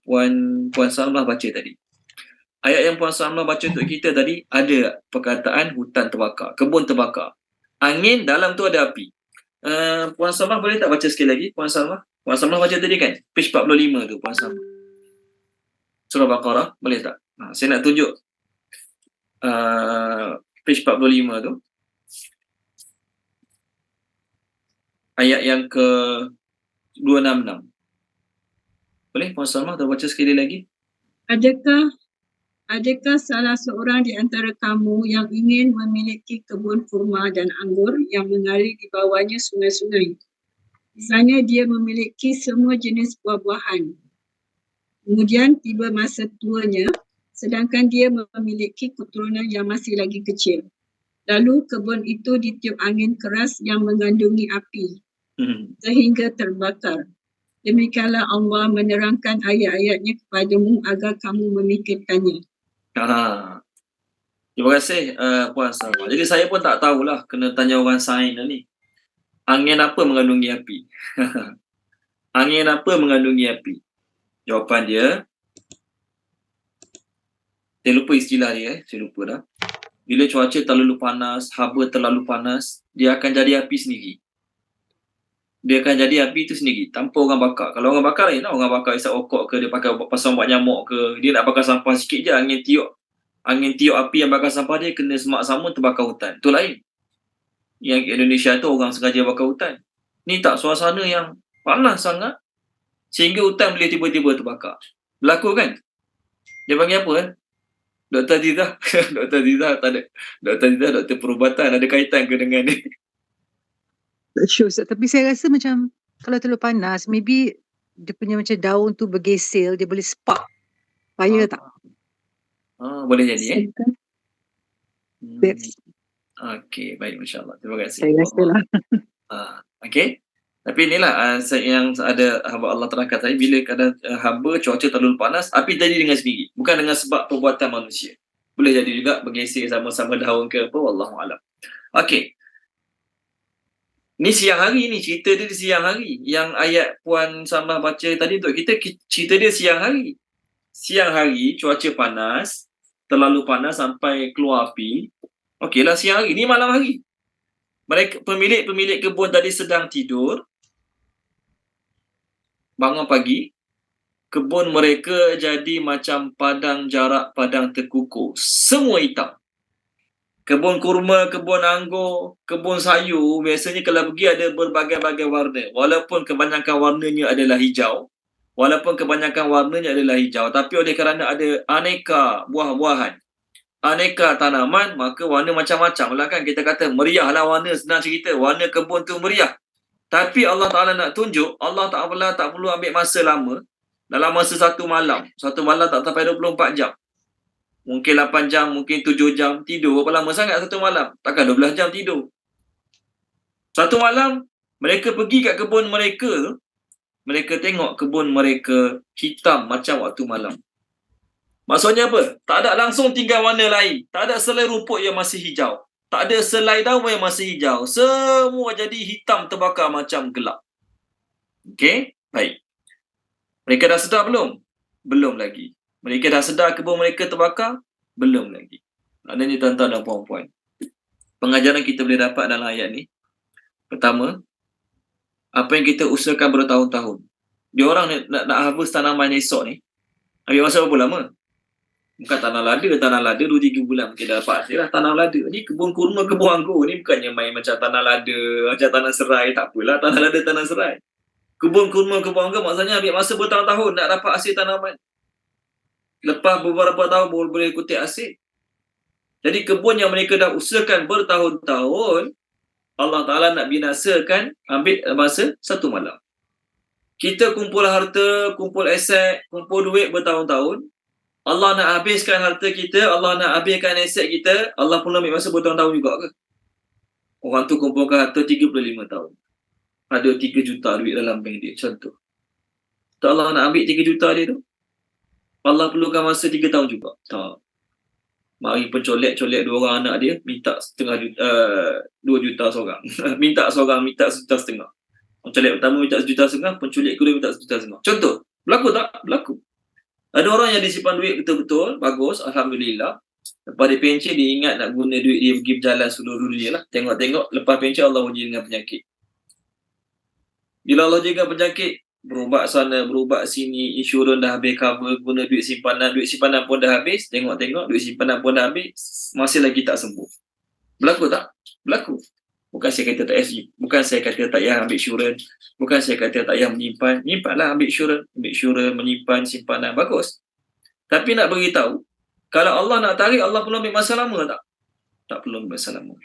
Puan Salmah baca tadi. Ayat yang Puan Salmah baca untuk kita tadi, ada perkataan hutan terbakar, kebun terbakar. Angin, dalam tu ada api. Puan Salmah boleh tak baca sekali lagi? Puan Salmah baca tadi kan? Page 45 tu Puan Salmah. Surah Baqarah, boleh tak? Saya nak tunjuk page 45 tu. Ayat yang ke 266. Boleh Puan Salmah tak baca sekali lagi? Adakah salah seorang di antara kamu yang ingin memiliki kebun kurma dan anggur yang mengalir di bawahnya sungai-sungai? Misalnya dia memiliki semua jenis buah-buahan. Kemudian tiba masa tuanya, sedangkan dia memiliki keturunan yang masih lagi kecil. Lalu kebun itu ditiup angin keras yang mengandungi api sehingga terbakar. Demikianlah Allah menerangkan ayat-ayatnya kepadamu agar kamu memikirkannya. Terima kasih Puan Salma. Jadi saya pun tak tahulah, kena tanya orang sains ni. Angin apa mengandungi api? Angin apa mengandungi api? Jawapan dia, saya lupa istilah dia, saya lupa dah. Bila cuaca terlalu panas, haba terlalu panas, dia akan jadi api sendiri. Dia akan jadi api itu sendiri, tanpa orang bakar. Kalau orang bakar lain lah, orang bakar isap okok ke, dia pakai pasang buat nyamuk ke, dia nak bakar sampah sikit je, angin tiup api yang bakar sampah dia kena semak sama, terbakar hutan. Itu lain. Yang Indonesia tu orang sengaja bakar hutan. Ni tak, suasana yang panas sangat sehingga hutan boleh tiba-tiba terbakar. Berlaku kan? Dia panggil apa? Dr. Didah. Dr. Didah tak ada. Dr. Didah, doktor perubatan, ada kaitan ke dengan ni? Tak sure Ustaz. Tapi saya rasa macam kalau terlalu panas, maybe dia punya macam daun tu bergesel, dia boleh spark fire tak? Boleh jadi That's Okey, baik, insya-Allah. Terima kasih. saya rasa lah. Okey. Tapi inilah yang ada hamba Allah terangkan tadi, bila kadang hamba cuaca terlalu panas, api jadi dengan sendiri, bukan dengan sebab perbuatan manusia. Boleh jadi juga bergeser sama-sama daun ke apa, wallahu alam. Okey. Ni siang hari ni, cerita dia di siang hari. Yang ayat Puan Salmah baca tadi untuk kita, cerita dia siang hari. Siang hari, cuaca panas, terlalu panas sampai keluar api. Okeylah siang hari, ni malam hari. Mereka pemilik kebun tadi sedang tidur. Bangun pagi, kebun mereka jadi macam padang jarak, padang terkukur. Semua hitam. Kebun kurma, kebun anggur, kebun sayur, biasanya kalau pergi ada berbagai-bagai warna. Walaupun kebanyakan warnanya adalah hijau, tapi oleh kerana ada aneka buah-buahan, aneka tanaman, maka warna macam-macam lah kan. Kita kata meriah lah warna, senang cerita, warna kebun tu meriah. Tapi Allah Ta'ala nak tunjuk, Allah Ta'ala tak perlu ambil masa lama, dalam masa satu malam tak sampai 24 jam. Mungkin 8 jam, mungkin 7 jam. Tidur berapa lama sangat satu malam? Takkan 12 jam tidur. Satu malam, mereka pergi kat kebun mereka tu, mereka tengok kebun mereka hitam macam waktu malam. Maksudnya apa? Tak ada langsung tinggal warna lain. Tak ada selai rumput yang masih hijau. Tak ada selai daun yang masih hijau. Semua jadi hitam terbakar macam gelap. Okey? Baik. Mereka dah sedar belum? Belum lagi. Mereka dah sedar kebun mereka terbakar? Belum lagi. Maknanya tuan-tuan dan puan-puan, pengajaran kita boleh dapat dalam ayat ni. Pertama, apa yang kita usahakan bertahun-tahun. Dia orang nak harvest tanaman esok ni, ambil masa berapa lama? Bukan tanah lada 2-3 bulan mungkin dah dapat hasil lah. Tanah lada ni, kebun kurma, kebun anggur ni bukannya main macam tanah lada, macam tanah serai. Tak apalah, tanah lada, tanah serai. Kebun kurma, kebun anggur maksudnya ambil masa bertahun-tahun nak dapat hasil tanaman. Lepas beberapa tahun baru boleh kutip hasil. Jadi kebun yang mereka dah usahakan bertahun-tahun, Allah Ta'ala nak binasakan ambil masa satu malam. Kita kumpul harta, kumpul aset, kumpul duit bertahun-tahun. Allah nak habiskan harta kita, Allah nak habiskan aset kita, Allah pun ambil masa bertahun-tahun juga ke? Orang tu kumpulkan harta 35 tahun. Ada 3 juta duit dalam bank dia, contoh. Tak, Allah nak ambil 3 juta dia tu, Allah perlukan masa 3 tahun juga. Tak. Mari pencolek-colek 2 orang anak dia, minta 2 juta seorang. minta 1 juta setengah. Pencolek pertama minta 1,5 juta, pencolek kedua minta 1,5 juta. Contoh, berlaku tak? Berlaku. Ada orang yang disimpan duit betul-betul, bagus, Alhamdulillah. Lepas dia pencet, dia ingat nak guna duit dia pergi berjalan seluruh dunia lah. Tengok-tengok, lepas pencet Allah uji dengan penyakit. Bila Allah uji dengan penyakit, berubat sana, berubat sini, insurans dah habis cover, guna duit simpanan pun dah habis, tengok-tengok duit simpanan pun dah habis, masih lagi tak sembuh. Berlaku tak? Berlaku. Bukan saya kata tak payah ambil insurans, bukan saya kata tak payah menyimpanlah, ambil insurans, menyimpan simpanan, bagus. Tapi nak beritahu, kalau Allah nak tarik, Allah perlu ambil masa lama tak? Tak perlu ambil masa lama.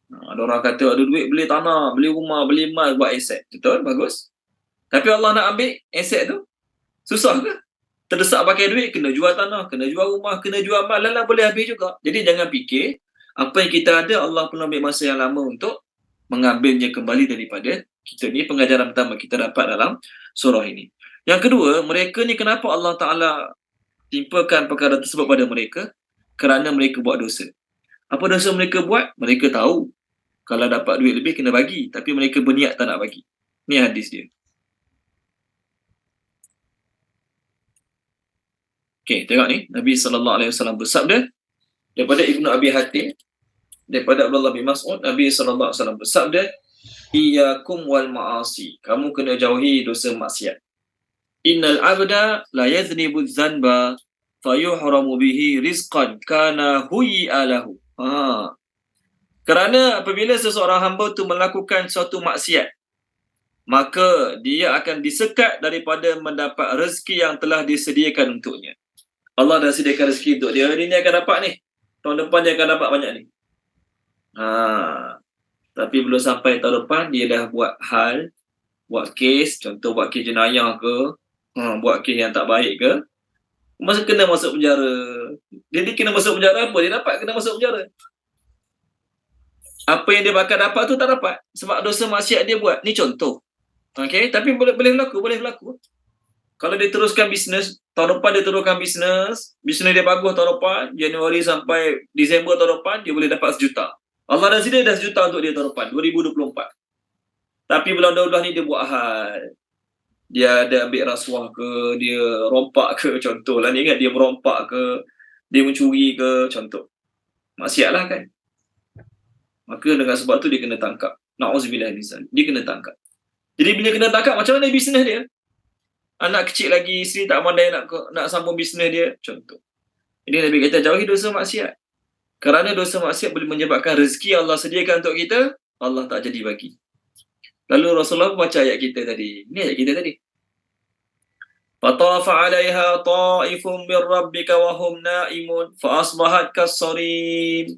Ada orang kata ada duit beli tanah, beli rumah, beli emas, buat aset. Betul? Bagus. Tapi Allah nak ambil aset tu, susah ke? Terdesak pakai duit, kena jual tanah, kena jual rumah, kena jual emas, lalah boleh habis juga. Jadi jangan fikir, apa yang kita ada, Allah perlu ambil masa yang lama untuk mengambilnya kembali daripada kita. Ni pengajaran pertama kita dapat dalam surah ini. Yang kedua, mereka ni kenapa Allah Ta'ala timpakan perkara tersebut pada mereka? Kerana mereka buat dosa. Apa dosa mereka buat? Mereka tahu kalau dapat duit lebih kena bagi, tapi mereka berniat tak nak bagi. Ni hadis dia. Okey, tengok ni. Nabi SAW bersabda daripada Ibnu Abi Hatim, daripada Abdullah bin Mas'ud, Nabi SAW bersabda, Iyyakum wal ma'asi. Kamu kena jauhi dosa maksiat. Innal abda la yaznibu dzanba fayuhramu bihi rizqan kana huyya lahu. Kerana apabila seseorang hamba tu melakukan suatu maksiat, maka dia akan disekat daripada mendapat rezeki yang telah disediakan untuknya. Allah dah sediakan rezeki untuk dia. Dia ni akan dapat ni. Tahun depan dia akan dapat banyak ni. Tapi belum sampai tahun depan, dia dah buat hal, buat kes, contoh buat kes jenayah ke, buat kes yang tak baik ke, kena masuk penjara. Jadi kena masuk penjara apa? Dia dapat kena masuk penjara. Apa yang dia bakal dapat tu tak dapat. Sebab dosa maksiat dia buat. Ni contoh. Okay? Tapi boleh berlaku. Kalau dia teruskan bisnes, tahun depan dia teruskan bisnes dia bagus tahun depan, Januari sampai Disember tahun depan, dia boleh dapat 1 juta. Allah dah sedia dah 1 juta untuk dia tahun depan, 2024. Tapi bulan 12 ni dia buat hal. Dia ada ambil rasuah ke, dia rompak ke, contoh lah ni kan, dia merompak ke, dia mencuri ke, contoh. Maksiat lah kan. Maka dengan sebab tu dia kena tangkap. Na'udzubillah min zalik. Dia kena tangkap. Jadi bila kena tangkap, macam mana bisnes dia? Anak kecil lagi, isteri tak pandai nak sambung bisnes dia, contoh. Jadi Nabi kata jauhi dosa maksiat. Kerana dosa maksiat boleh menyebabkan rezeki Allah sediakan untuk kita, Allah tak jadi bagi. Lalu Rasulullah baca ayat kita tadi. Ini ayat kita tadi. Fatafa 'alaiha ta'ifun min rabbika wa hum na'imun fa asbahat kas-sarim.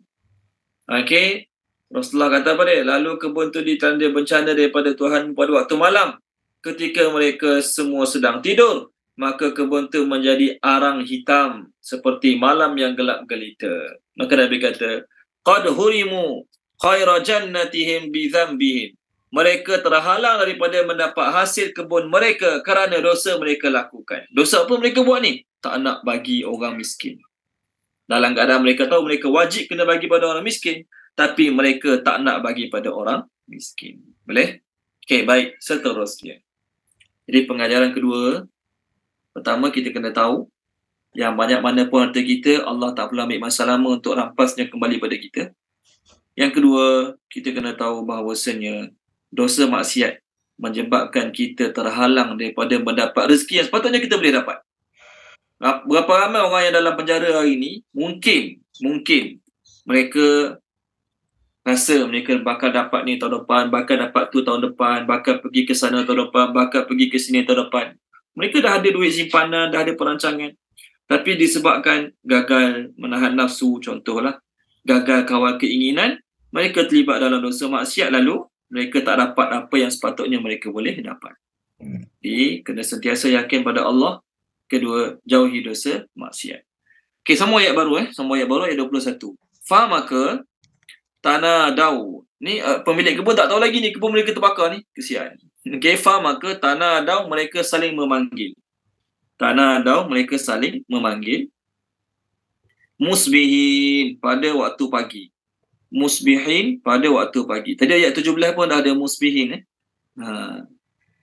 Okey. Rasulullah kata apa dia? Lalu kebun tu ditanda bencana daripada Tuhan pada waktu malam, ketika mereka semua sedang tidur, maka kebun itu menjadi arang hitam seperti malam yang gelap gelita. Maka Nabi kata, qad hurimu khaira jannatihim bi dhanbihim. Mereka terhalang daripada mendapat hasil kebun mereka kerana dosa mereka lakukan. Dosa apa mereka buat ni? Tak nak bagi orang miskin. Dalam keadaan mereka tahu mereka wajib kena bagi pada orang miskin, tapi mereka tak nak bagi pada orang miskin. Boleh? Okey, baik. Seterusnya. Jadi pengajaran kedua, pertama kita kena tahu yang banyak mana pun harta kita, Allah tak perlu ambil masa lama untuk rampasnya kembali pada kita. Yang kedua, kita kena tahu bahawasanya dosa maksiat menyebabkan kita terhalang daripada mendapat rezeki yang sepatutnya kita boleh dapat. Berapa ramai orang yang dalam penjara hari ini, mungkin mereka rasa mereka bakal dapat ni tahun depan, bakal dapat tu tahun depan, bakal pergi ke sana tahun depan, bakal pergi ke sini tahun depan. Mereka dah ada duit simpanan, dah ada perancangan. Tapi disebabkan gagal menahan nafsu, contohlah, gagal kawal keinginan, mereka terlibat dalam dosa maksiat, lalu mereka tak dapat apa yang sepatutnya mereka boleh dapat. Jadi, kena sentiasa yakin pada Allah. Kedua, jauhi dosa maksiat. Okey, sambung ayat baru Sambung ayat baru ayat 21. Fa maka tanadau. Ni pemilik kebun tak tahu lagi ni kebun mereka terbakar ni. Kesian. Okey, fa maka tanadau, mereka saling memanggil. Tanadau, mereka saling memanggil. Musbihin, pada waktu pagi. Musbihin, pada waktu pagi. Tadi ayat 17 pun dah ada musbihin.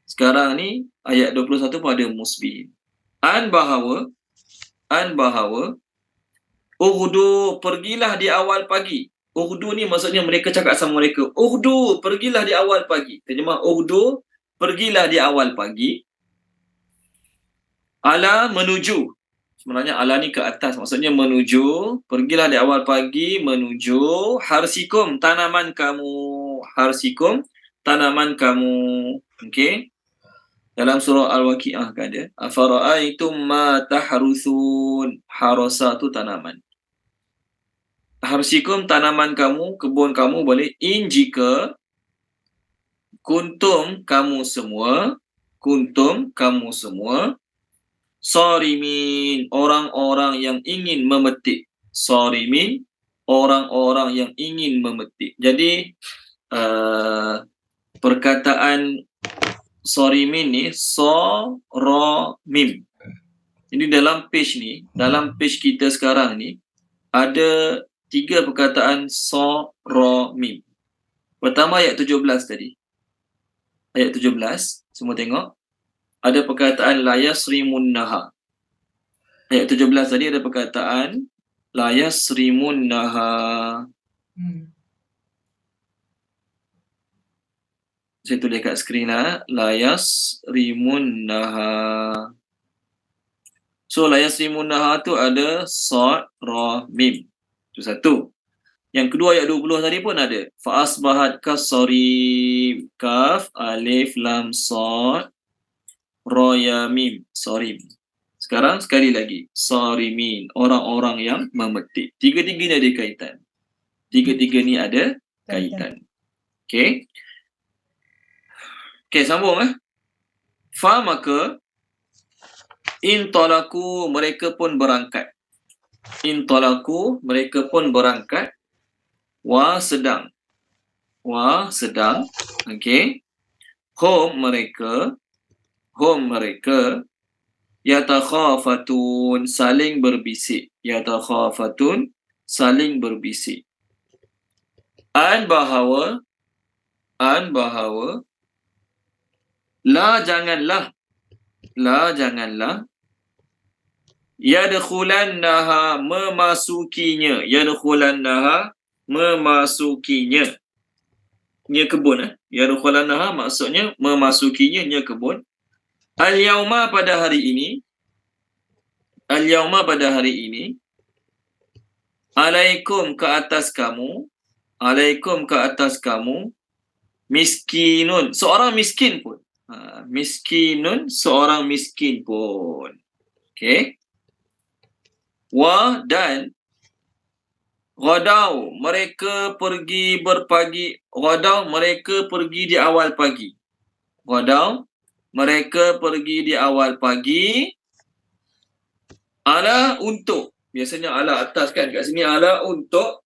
Sekarang ni ayat 21 pun ada musbihin. An bahawa Ughdu, pergilah di awal pagi. Ughdu ni maksudnya mereka cakap sama mereka, Ughdu, pergilah di awal pagi. Terjemah Ughdu, pergilah di awal pagi. Ala, menuju. Sebenarnya ala ni ke atas, maksudnya menuju. Pergilah di awal pagi menuju harsikum, tanaman kamu. Harsikum, tanaman kamu. Okey. Dalam surah Al-Waqi'ah kan ada. Afara'aitum ma tahrusun. Harasa tu tanaman. Harsikum, tanaman kamu, kebun kamu boleh. In, jika. Kuntum, kamu semua. Sarimin, orang-orang yang ingin memetik. Sarimin, orang-orang yang ingin memetik. Jadi, perkataan Sarimin ni Saramim. Jadi dalam page kita sekarang ni ada 3 perkataan Saramim. Pertama ayat 17 tadi. Ayat 17, semua tengok. Ada perkataan la yasrimunnaha. Ayat 17 tadi ada perkataan la yasrimunnaha. Saya tulis kat skrin lah. La yasrimunnaha. So, la yasrimunnaha tu ada sad, ra, mim. Itu satu. Yang kedua ayat 20 tadi pun ada. Fa asbahat kasarim. Kaf, alif, lam, sad, ra, ya, mim. Sarim. Sekarang sekali lagi. Sarimin. Orang-orang yang memetik. Tiga-tiga ni ada kaitan. Tiga-tiga ni ada kaitan. Okey. Okey, sambung Fa maka intalaku, mereka pun berangkat. Intalaku, mereka pun berangkat. Wa sedang. Okey. Hum mereka. Yatakhafatun, saling berbisik. Yatakhafatun, saling berbisik. An bahawa La janganlah Yadkhulannaha, memasukinya. Nya kebun Yadkhulannaha maksudnya memasukinya, nya kebun. Al-yawma, pada hari ini. Alaikum, ke atas kamu. Miskinun, seorang miskin pun. Miskinun, seorang miskin pun. Okey. Wa, dan ghadau, mereka pergi berpagi. Ghadau, mereka pergi di awal pagi. Ala untuk. Biasanya ala atas kan. Kat sini ala untuk.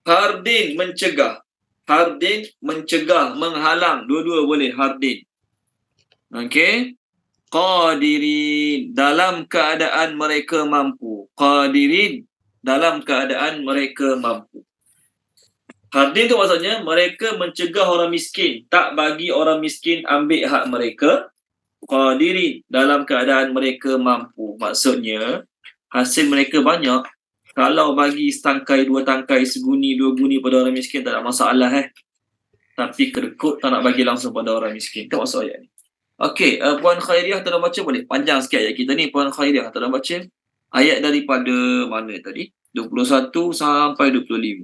Hardin mencegah. Hardin mencegah, menghalang. Dua-dua boleh hardin. Okey. Qadirin, dalam keadaan mereka mampu. Qadirin, dalam keadaan mereka mampu. Hardin tu maksudnya mereka mencegah orang miskin, tak bagi orang miskin ambil hak mereka. Qadirin, dalam keadaan mereka mampu. Maksudnya hasil mereka banyak. Kalau bagi setangkai, dua tangkai, seguni, dua guni pada orang miskin tak ada masalah Tapi kedekut tak nak bagi langsung pada orang miskin. Itu maksud ayat ni. Okey, Puan Khairiah tak nak baca boleh? Panjang sikit ayat kita ni. Puan Khairiah tak nak baca? Ayat daripada mana tadi? 21 sampai 25.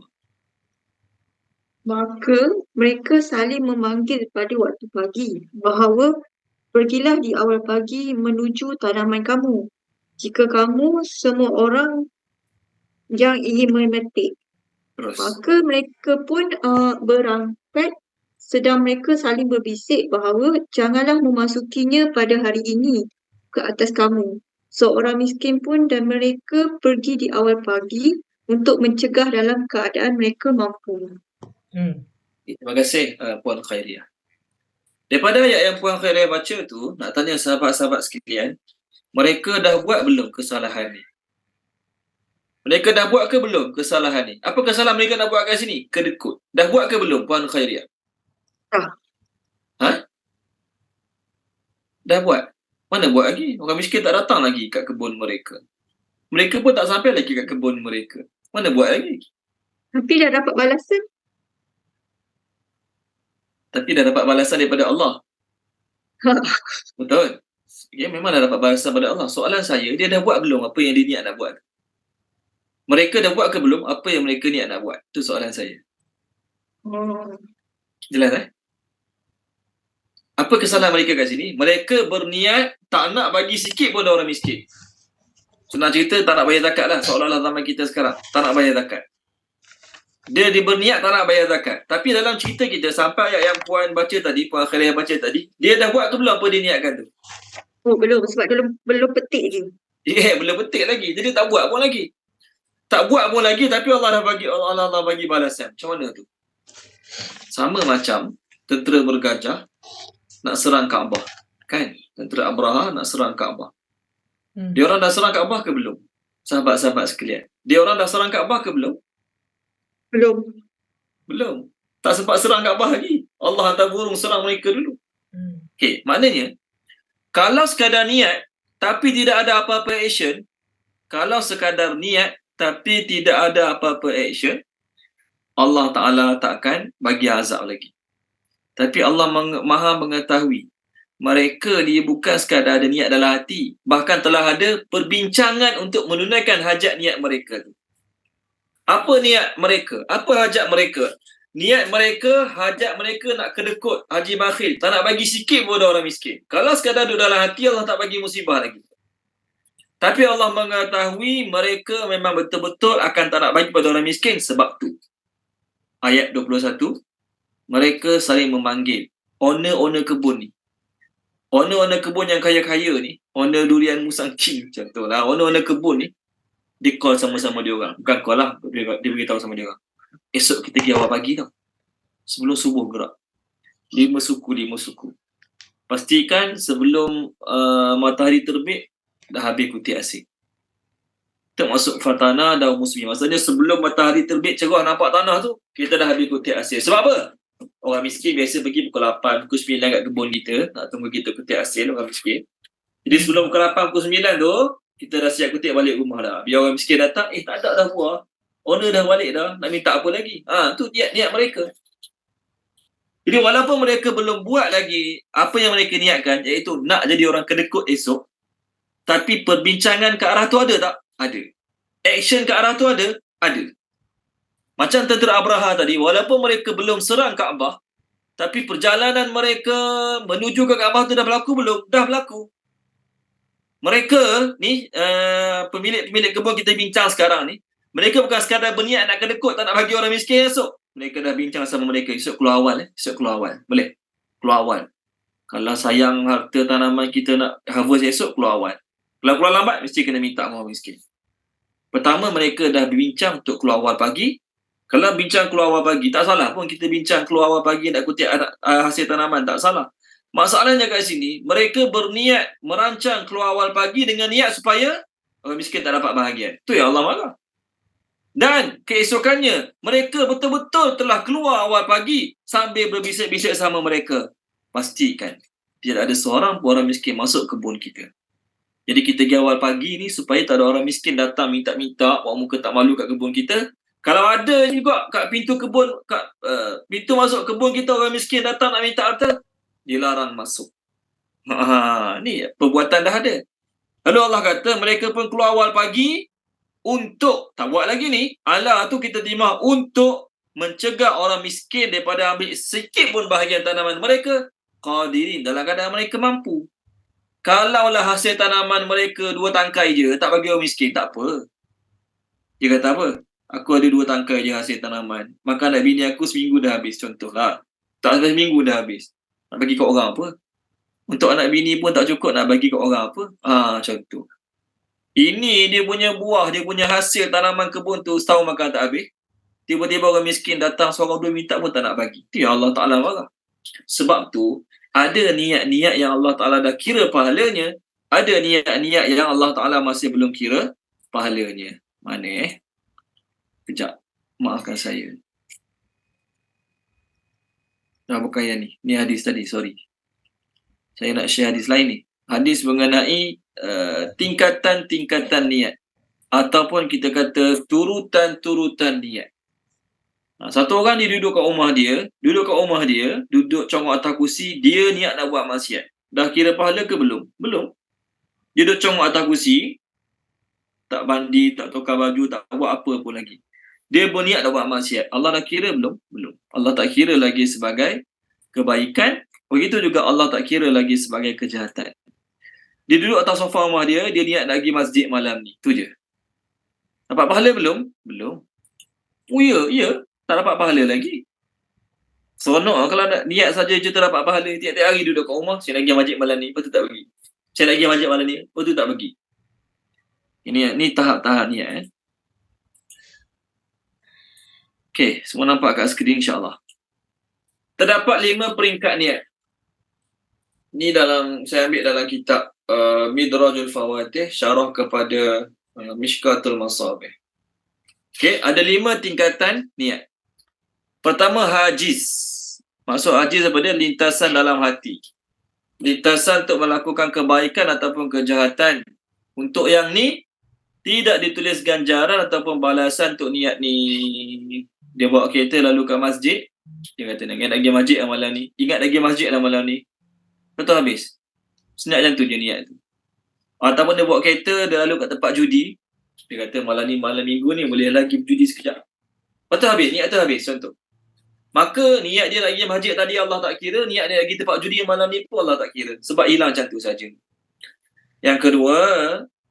Maka mereka saling memanggil pada waktu pagi bahawa pergilah di awal pagi menuju tanaman kamu. Jika kamu semua orang yang ingin memetik. Terus. Maka mereka pun berangkat sedang mereka saling berbisik bahawa janganlah memasukinya pada hari ini ke atas kamu. Seorang miskin pun dan mereka pergi di awal pagi untuk mencegah dalam keadaan mereka mampu. Terima kasih Puan Khairiah. Daripada ayat yang Puan Khairiah baca tu, nak tanya sahabat-sahabat sekalian, mereka dah buat belum kesalahan ni? Mereka dah buat ke belum kesalahan ni? Apa kesalahan mereka nak buat kat sini? Kedekut. Dah buat ke belum Puan Khairiah? Dah buat? Mana buat lagi? Orang miskin tak datang lagi kat kebun mereka. Mereka pun tak sampai lagi kat kebun mereka. Mana buat lagi? Tapi dah dapat balasan. Tapi dah dapat balasan daripada Allah. Betul? Ya, memang dah dapat balasan daripada Allah. Soalan saya, dia dah buat belum apa yang dia niat nak buat? Mereka dah buat ke belum apa yang mereka niat nak buat? Itu soalan saya. Jelas Apa kesalahan mereka kat sini? Mereka berniat tak nak bagi sikit pun orang miskin. Senang cerita tak nak bayar zakat lah. Seolah-olah zaman kita sekarang. Tak nak bayar zakat. Dia berniat tak nak bayar zakat. Tapi dalam cerita kita sampai ayat yang Puan baca tadi, Puan Khairiah baca tadi, dia dah buat ke belum apa dia niatkan tu? Oh belum, sebab belum petik lagi. Belum petik lagi. Jadi tak buat pun lagi. Tak buat pun lagi tapi Allah bagi balasan. Macam mana tu? Sama macam tentera bergajah nak serang Kaabah. Kan? Tentera Abraha nak serang Kaabah. Dia orang dah serang Kaabah ke belum? Sahabat-sahabat sekalian. Dia orang dah serang Kaabah ke belum? Belum. Tak sempat serang Kaabah lagi. Allah hantar burung serang mereka dulu. Okey, maknanya kalau sekadar niat tapi tidak ada apa-apa action, kalau sekadar niat tapi tidak ada apa-apa action, Allah Ta'ala takkan bagi azab lagi. Tapi Allah maha mengetahui mereka dia bukan sekadar ada niat dalam hati, bahkan telah ada perbincangan untuk menunaikan hajat niat mereka tu. Apa niat mereka? Apa hajat mereka? Niat mereka, hajat mereka nak kedekut, haji bakhil, tak nak bagi sikit pun orang miskin. Kalau sekadar duduk dalam hati, Allah tak bagi musibah lagi. Tapi Allah mengetahui mereka memang betul-betul akan tak nak bagi pada orang miskin. Sebab tu ayat 21, mereka saling memanggil owner kebun ni. Owner kebun yang kaya-kaya ni, owner durian Musang King macam tu lah. Owner kebun ni, dia call sama-sama dia orang. Bukan call lah, dia beritahu sama dia orang. Esok kita pergi awal pagi tau. Sebelum subuh gerak. 5 suku. Pastikan sebelum matahari terbit, dah habis kuti asing. Termasuk fatana dan muslim. Maksudnya sebelum matahari terbit cerah nampak tanah tu, kita dah habis kuti asing. Sebab apa? Orang miskin biasa pergi pukul 8, pukul 9 kat kebun kita. Nak tunggu kita kuti asing, orang miskin. Jadi sebelum pukul 8, pukul 9 tu, kita dah siap kutip balik rumah dah. Biar orang miskin datang, tak ada dah buah. Owner dah balik dah, nak minta apa lagi? Tu niat mereka. Jadi walaupun mereka belum buat lagi apa yang mereka niatkan, iaitu nak jadi orang kedekut esok, tapi perbincangan ke arah tu ada tak? Ada. Action ke arah tu ada? Ada. Macam tentera Abraha tadi, walaupun mereka belum serang Kaabah, tapi perjalanan mereka menuju ke Kaabah tu dah berlaku belum? Dah berlaku. Mereka ni, pemilik kebun kita bincang sekarang ni, mereka bukan sekadar berniat nak kedekut, tak nak bagi orang miskin esok. Mereka dah bincang sama mereka, esok keluar awal. Esok keluar awal. Boleh? Keluar awal. Kalau sayang harta tanaman kita nak harvest esok, keluar awal. Kalau keluar lambat, mesti kena minta sama orang miskin. Pertama, mereka dah bincang untuk keluar awal pagi. Kalau bincang keluar awal pagi, tak salah pun kita bincang keluar awal pagi nak kutip hasil tanaman, tak salah. Masalahnya kat sini, mereka berniat merancang keluar awal pagi dengan niat supaya orang miskin tak dapat bahagian. Tu yang Allah marah. Dan keesokannya, mereka betul-betul telah keluar awal pagi sambil berbisik-bisik sama mereka. Pastikan tidak ada seorang pun orang miskin masuk kebun kita. Jadi kita pergi awal pagi ni supaya tak ada orang miskin datang minta-minta, buat muka tak malu kat kebun kita. Kalau ada juga kat pintu kebun, kat pintu masuk kebun kita orang miskin datang nak minta harta, dilarang masuk. Ni perbuatan dah ada. Lalu Allah kata mereka pun keluar awal pagi untuk, tak buat lagi ni, Allah tu kita terima untuk mencegah orang miskin daripada ambil sikit pun bahagian tanaman mereka, qadirin, dalam keadaan mereka mampu. Kalaulah hasil tanaman mereka 2 tangkai je, tak bagi orang miskin, tak apa. Dia kata apa? Aku ada 2 tangkai je hasil tanaman. Makan anak bini aku seminggu dah habis, contohlah. Tak sampai seminggu dah habis. Nak bagi kat orang apa? Untuk anak bini pun tak cukup nak bagi kat orang apa? Macam tu. Ini dia punya buah, dia punya hasil tanaman kebun tu setahun makan tak habis. Tiba-tiba orang miskin datang seorang dua minta pun tak nak bagi. Itu yang Allah Ta'ala marah. Sebab tu, ada niat-niat yang Allah Ta'ala dah kira pahalanya, ada niat-niat yang Allah Ta'ala masih belum kira pahalanya. Mana Kejap, maafkan saya. Bukan yang ni. Ni hadis tadi, sorry. Saya nak share hadis lain ni. Hadis mengenai tingkatan-tingkatan niat. Ataupun kita kata turutan-turutan niat. Satu orang dia duduk kat rumah dia, duduk congok atas kursi, dia niat nak buat maksiat. Dah kira pahala ke belum? Belum. Dia duduk congok atas kursi, tak mandi, tak tukar baju, tak buat apa pun lagi. Dia berniat nak buat maksiat. Allah dah kira belum? Belum. Allah tak kira lagi sebagai kebaikan. Begitu juga Allah tak kira lagi sebagai kejahatan. Dia duduk atas sofa rumah dia niat nak pergi masjid malam ni. Tu je. Dapat pahala belum? Belum. Oh ya. Tak dapat pahala lagi. Seronok kalau nak niat saja je tak dapat pahala. Tiap-tiap hari duduk kat rumah, saya nak pergi masjid malam ni, lepas tu tak pergi. Saya nak pergi masjid malam ni, lepas tu tak pergi. Ini tahap-tahap niat. Okey, semua nampak kat skrin insya-Allah. Terdapat 5 peringkat niat. Ni saya ambil dalam kitab Midrajul Fawatih, syarah kepada Mishkatul Masabih. Okey, ada 5 tingkatan niat. Pertama, hajiz. Maksud hajiz daripada lintasan dalam hati. Lintasan untuk melakukan kebaikan ataupun kejahatan. Untuk yang ni, tidak ditulis ganjaran ataupun balasan untuk niat ni. Dia bawa kereta lalu ke masjid. Dia kata, nak pergi masjid malam ni. Ingat nak pergi masjid malam ni. Betul habis. Senyap macam tu je niat tu. Ataupun dia bawa kereta, dia lalu kat tempat judi. Dia kata, malam minggu ni boleh lagi berjudi sekejap. Betul habis, niat tu habis, contoh. Maka niat dia nak pergi masjid tadi Allah tak kira, niat dia nak pergi tempat judi malam ni pun Allah tak kira. Sebab hilang macam tu saja. Yang kedua,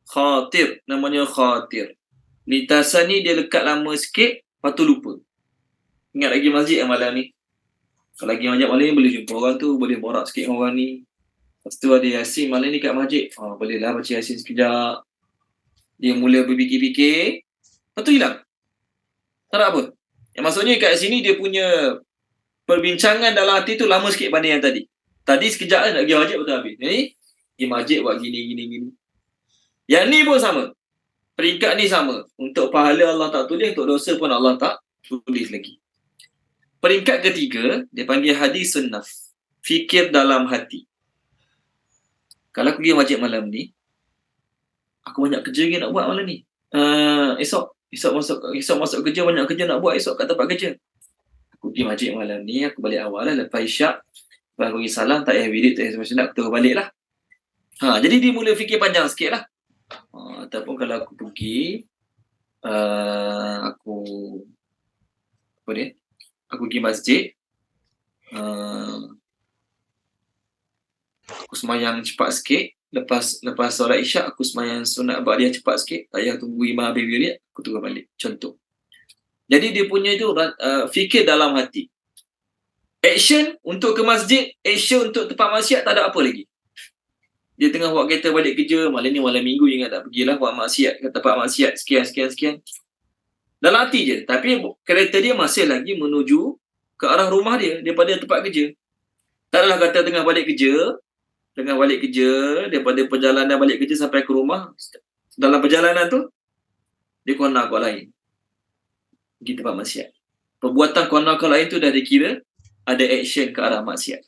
khatir. Namanya khatir. Lintasan ni dia lekat lama sikit, lepas tu lupa. Ingat lagi masjid malam ni. Kalau lagi masjid malam ni boleh jumpa orang tu, boleh borak sikit dengan orang ni. Lepas tu ada Yasin malam ni kat masjid. Bolehlah baca Yasin sekejap. Dia mula berfikir-fikir, lepas tu hilang. Tak ada apa. Yang maksudnya kat sini dia punya perbincangan dalam hati tu lama sikit banding yang tadi. Tadi sekejap nak pergi masjid betul habis. Ni pergi masjid buat gini. Yang ni pun sama. Peringkat ni sama. Untuk pahala Allah tak tulis, untuk dosa pun Allah tak tulis lagi. Peringkat ketiga, dia panggil hadis sunnah. Fikir dalam hati. Kalau aku pergi masjid malam ni, aku banyak kerja lagi nak buat malam ni. Esok masuk kerja, banyak kerja nak buat esok kat tempat kerja. Aku pergi masjid malam ni, aku balik awal lah, lepas isyak. Lepas aku pergi salam, tak payah wirid, tak payah sembahyang, aku terus balik lah. Jadi dia mula fikir panjang sikit lah. Ataupun kalau aku pergi, aku pergi masjid, aku sembahyang cepat sikit. Lepas solat isyak, aku sembahyang sunat ba'diyah cepat sikit. Tak payah tunggu imam habis wirid, aku terus balik. Contoh. Jadi dia punya itu fikir dalam hati. Action untuk ke masjid, action untuk tempat maksiat, tak ada apa lagi. Dia tengah bawa kereta balik kerja, malam ni malam minggu ingat tak pergilah buat maksiat ke tempat maksiat sekian. Dalam hati je. Tapi kereta dia masih lagi menuju ke arah rumah dia daripada tempat kerja. Tak adalah kata tengah balik kerja, daripada perjalanan balik kerja sampai ke rumah, dalam perjalanan tu, dia corner kat lain. Pergi tempat maksiat. Perbuatan corner kat lain tu dah dikira ada action ke arah maksiat.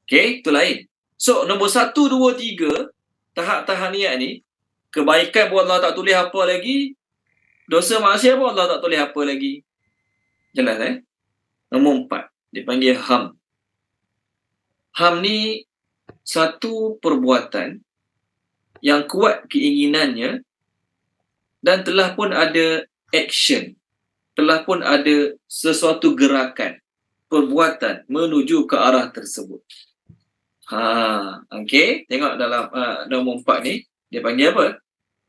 Okay, itu lain. So, nombor 1, 2, 3, tahap-tahap niat ni, kebaikan pun Allah tak tulis apa lagi, dosa maksiat pun Allah tak tulis apa lagi. Jelas Nombor 4, dipanggil ham. Ham ni satu perbuatan yang kuat keinginannya dan telah pun ada action, telah pun ada sesuatu gerakan, perbuatan menuju ke arah tersebut. Okey, tengok dalam nombor 4 ni, dia panggil apa?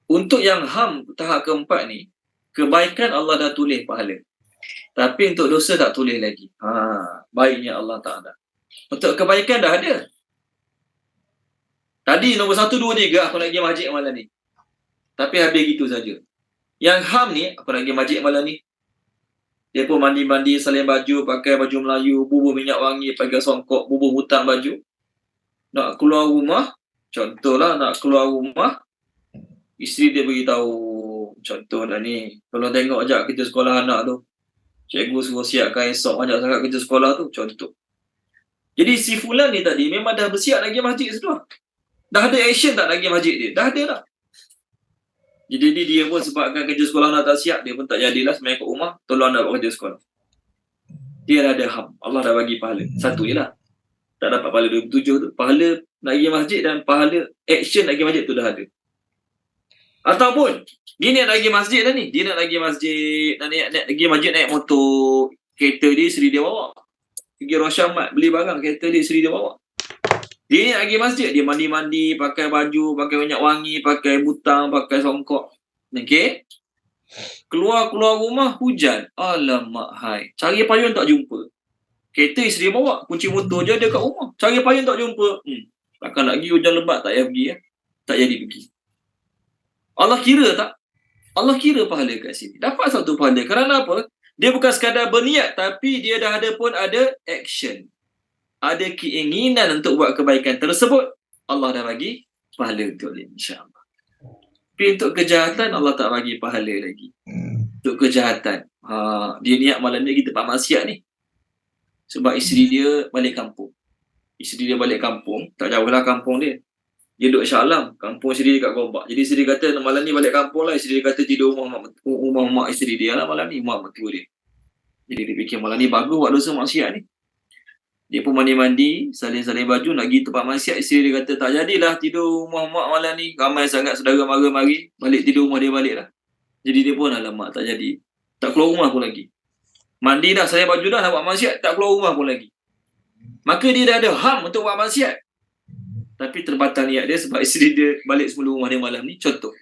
Untuk yang ham tahap keempat ni, kebaikan Allah dah tulis pahala. Tapi untuk dosa tak tulis lagi. Baiknya Allah Ta'ala. Untuk kebaikan dah ada. Tadi nombor 1, 2, 3 aku nak pergi masjid malam ni. Tapi habis gitu saja. Yang ham ni, aku nak pergi masjid malam ni. Dia pun mandi-mandi, salin baju, pakai baju Melayu, bubuh minyak wangi, pakai songkok, bubuh hutang baju. Nak keluar rumah, contohlah nak keluar rumah, isteri dia beritahu, contohlah ni, tolong tengok sekejap kerja sekolah anak tu. Cikgu suruh siapkan esok banyak sangat kerja sekolah tu, contoh. Jadi si fulan ni tadi memang dah bersiap nak pergi masjid sudah. Dah ada action tak nak pergi masjid dia? Dah ada dah. Jadi dia pun sebabkan kerja sekolah anak tak siap, dia pun tak jadilah semain kat rumah, tolong nak buat kerja sekolah. Dia dah ada ham. Allah dah bagi pahala. Satu je lah. Tak dapat pahala 27 tu. Pahala nak pergi masjid dan pahala action nak pergi masjid tu dah ada. Ataupun, dia nak pergi masjid dah ni. Dia nak pergi masjid, nak pergi masjid naik motor. Kereta dia, isteri dia bawa. Pergi Rosyamat, beli barang, kereta dia, isteri dia bawa. Dia ni nak pergi masjid, dia mandi-mandi, pakai baju, pakai minyak wangi, pakai butang, pakai songkok. Okey? Keluar rumah, hujan. Alamak hai. Cari payung tak jumpa. Kereta isteri bawa, kunci motor je ada kat rumah. Cari payung tak jumpa. Takkan nak pergi hujan lebat, tak payah pergi Tak jadi pergi. Allah kira tak? Allah kira pahala kat sini. Dapat satu pahala. Kerana apa? Dia bukan sekadar berniat, tapi dia dah ada pun ada action. Ada keinginan untuk buat kebaikan tersebut. Allah dah bagi pahala untuk dia, insya-Allah. Tapi untuk kejahatan, Allah tak bagi pahala lagi. Untuk kejahatan. Dia niat malam ni kita tempat maksiat ni. Sebab isteri dia balik kampung. Isteri dia balik kampung, tak jauh lah kampung dia. Dia duduk Shah Alam, kampung isteri dia kat Gombak. Jadi isteri kata malam ni balik kampung lah. Isteri dia kata tidur rumah mak isteri dia lah malam ni, mak mertua dia. Jadi dia fikir malam ni bagus buat dosa maksiat ni. Dia pun mandi-mandi, salin-salin baju, nak pergi tempat maksiat. Isteri dia kata tak jadilah tidur rumah mak malam ni. Ramai sangat saudara mari-mari, balik tidur rumah dia balik lah. Jadi dia pun alamak tak jadi. Tak keluar rumah pun lagi. Mandi dah, salin baju dah, nak buat maksiat, tak keluar rumah pun lagi. Maka dia dah ada ham untuk buat maksiat. Tapi terbatal niat dia sebab isteri dia balik semula rumah dia malam ni, contoh.